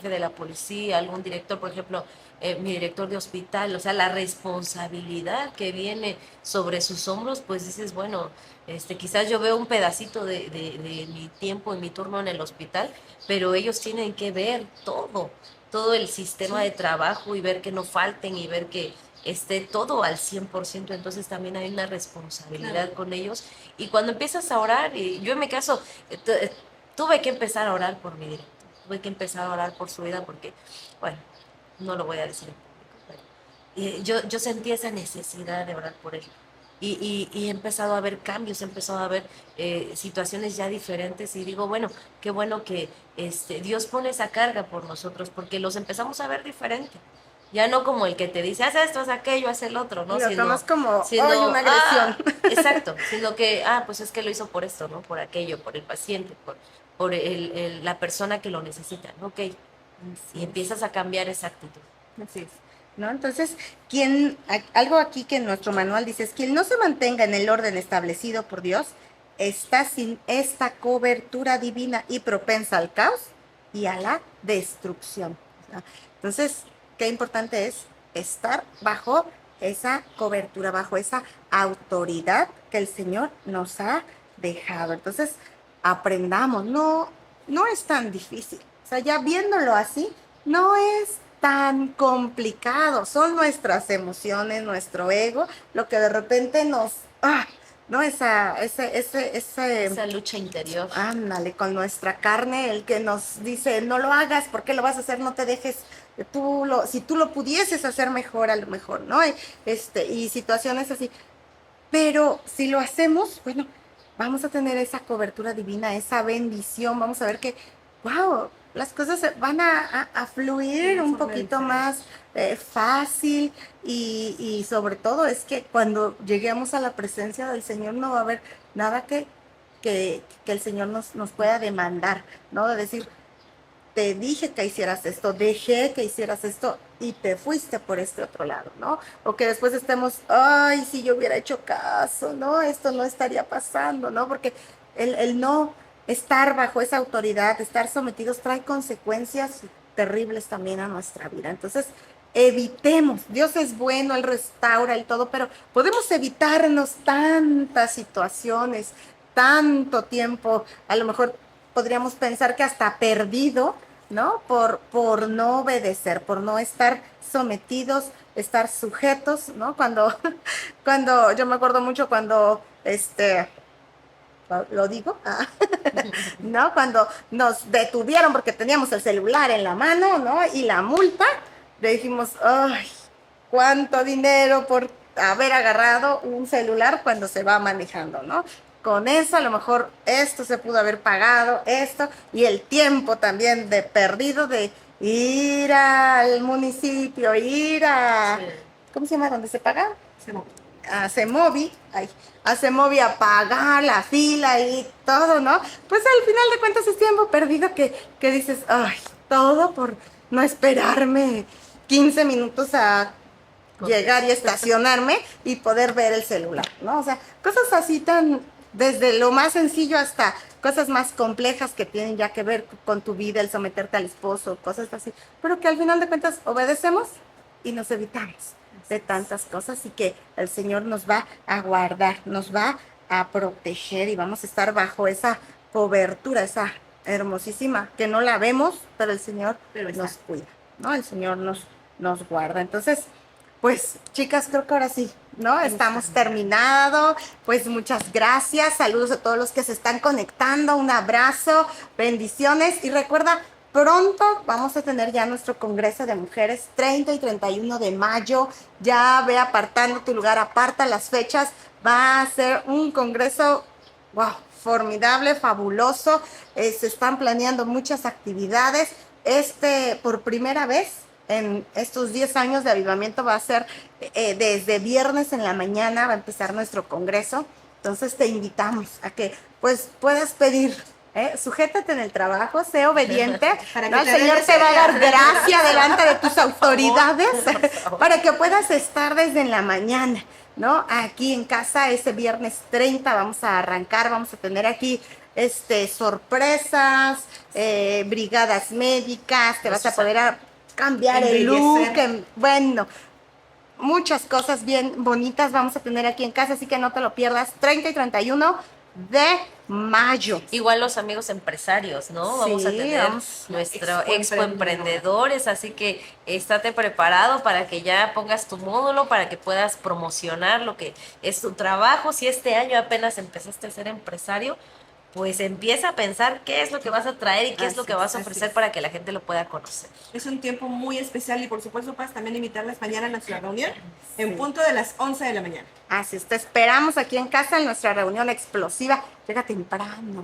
de la policía, algún director, por ejemplo, mi director de hospital, o sea, la responsabilidad que viene sobre sus hombros, pues dices, bueno, quizás yo veo un pedacito de mi tiempo, en mi turno en el hospital, pero ellos tienen que ver todo el sistema de trabajo y ver que no falten y ver que esté todo al 100%, entonces también hay una responsabilidad con ellos. Y cuando empiezas a orar, y yo en mi caso tuve que empezar a orar por mi director, tuve que empezar a orar por su vida porque, bueno, no lo voy a decir en público, pero yo sentí esa necesidad de orar por él. Y he empezado a ver cambios, he empezado a ver situaciones ya diferentes y digo, bueno que Dios pone esa carga por nosotros porque los empezamos a ver diferente. Ya no como el que te dice, haz esto, haz aquello, haz el otro, ¿no? No es como, hoy una agresión. Exacto, sino que, pues es que lo hizo por esto, ¿no? Por aquello, por el paciente, por la persona que lo necesita, ¿no? Ok, y empiezas a cambiar esa actitud. Así es, ¿no? Entonces, algo aquí que en nuestro manual dice es: quien no se mantenga en el orden establecido por Dios está sin esta cobertura divina y propensa al caos y a la destrucción. ¿No? Entonces, qué importante es estar bajo esa cobertura, bajo esa autoridad que el Señor nos ha dejado. Entonces, aprendamos, no es tan difícil. O sea, ya viéndolo así, no es tan complicado. Son nuestras emociones, nuestro ego, lo que de repente ¿no? Esa lucha interior. Ándale, con nuestra carne, el que nos dice: no lo hagas, ¿por qué lo vas a hacer? No te dejes, si tú lo pudieses hacer mejor, a lo mejor, ¿no? Y situaciones así. Pero si lo hacemos, bueno, vamos a tener esa cobertura divina, esa bendición, vamos a ver que, wow, las cosas van a fluir un poquito más fácil y sobre todo es que cuando lleguemos a la presencia del Señor no va a haber nada que el Señor nos pueda demandar, ¿no? De decir: te dije que hicieras esto, dejé que hicieras esto y te fuiste por este otro lado, ¿no? O que después estemos: ay, si yo hubiera hecho caso, ¿no? Esto no estaría pasando, ¿no? Porque el no estar bajo esa autoridad, estar sometidos, trae consecuencias terribles también a nuestra vida. Entonces, evitemos. Dios es bueno, Él restaura el todo, pero podemos evitarnos tantas situaciones, tanto tiempo, a lo mejor podríamos pensar que hasta perdido, ¿no? Por no obedecer, por no estar sometidos, estar sujetos, ¿no? Cuando yo me acuerdo mucho cuando, lo digo, ¿no? Cuando nos detuvieron porque teníamos el celular en la mano, ¿no? Y la multa, le dijimos: ay, cuánto dinero por haber agarrado un celular cuando se va manejando, ¿no? Con eso a lo mejor esto se pudo haber pagado, esto, y el tiempo también de perdido de ir al municipio, ir a, Sí. ¿cómo se llama? ¿Dónde se paga? Hacemos. A CEMOVI a pagar la fila y todo, ¿no? Pues al final de cuentas es tiempo perdido que dices: ay, todo por no esperarme 15 minutos a llegar y estacionarme y poder ver el celular, ¿no? O sea, cosas así desde lo más sencillo hasta cosas más complejas que tienen ya que ver con tu vida, el someterte al esposo, cosas así, pero que al final de cuentas obedecemos y nos evitamos de tantas cosas y que el Señor nos va a guardar, nos va a proteger y vamos a estar bajo esa cobertura, esa hermosísima, que no la vemos, pero el Señor nos cuida, ¿no? El Señor nos guarda. Entonces, pues, chicas, creo que ahora sí, ¿no? Estamos terminado. Pues muchas gracias. Saludos a todos los que se están conectando. Un abrazo, bendiciones. Y recuerda, pronto vamos a tener ya nuestro Congreso de Mujeres, 30 y 31 de mayo. Ya ve apartando tu lugar, aparta las fechas. Va a ser un congreso, wow, formidable, fabuloso. Se están planeando muchas actividades. Por primera vez en estos 10 años de avivamiento va a ser desde viernes en la mañana, va a empezar nuestro congreso. Entonces te invitamos a que pues puedas pedir, sujétate en el trabajo, sé obediente, ¿no? El Señor te va a dar gracia delante de tus autoridades para que puedas estar desde en la mañana, ¿no? Aquí en casa ese viernes 30 vamos a arrancar, vamos a tener aquí sorpresas, brigadas médicas, te vas a poder cambiar el look, bueno, muchas cosas bien bonitas vamos a tener aquí en casa, así que no te lo pierdas, 30 y 31 de mayo. Igual los amigos empresarios, ¿no? Vamos a tener nuestro Expo Emprendedores, así que estate preparado para que ya pongas tu módulo, para que puedas promocionar lo que es tu trabajo. Si este año apenas empezaste a ser empresario, pues empieza a pensar qué es lo que vas a traer y qué es lo que vas a ofrecer para que la gente lo pueda conocer. Es un tiempo muy especial y por supuesto para también invitarlas mañana a nuestra reunión en punto de las 11 de la mañana. Así es, te esperamos aquí en casa en nuestra reunión explosiva. Llega temprano.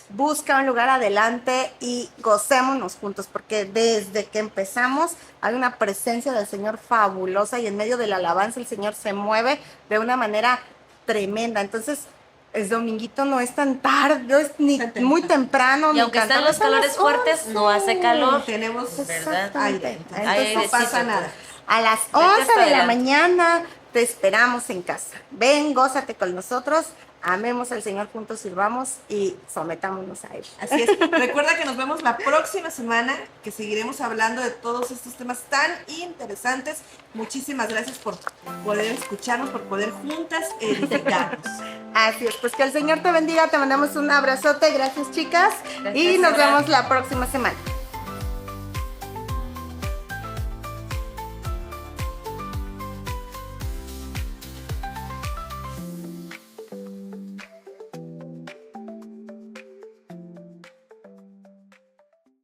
Busca un lugar adelante y gocémonos juntos, porque desde que empezamos hay una presencia del Señor fabulosa y en medio de la alabanza el Señor se mueve de una manera tremenda. Entonces, es dominguito, no es tan tarde, no es ni Tan muy temprano. temprano. Y ni aunque tan están tarde, los son las calores fuertes, no 11. hace calor. Tenemos ¿Verdad? Exactamente. aire. Entonces, No pasa nada. a las Vete 11 hasta de la adelante. mañana te esperamos en casa. Ven, gózate con nosotros, amemos al Señor juntos, sirvamos y sometámonos a Él. Así es. Recuerda que nos vemos la próxima semana, que seguiremos hablando de todos estos temas tan interesantes. Muchísimas gracias por poder escucharnos, por poder juntas edificarnos. Así es, pues que el Señor te bendiga, te mandamos un abrazote, gracias chicas, y Gracias, nos Sara. vemos la próxima semana.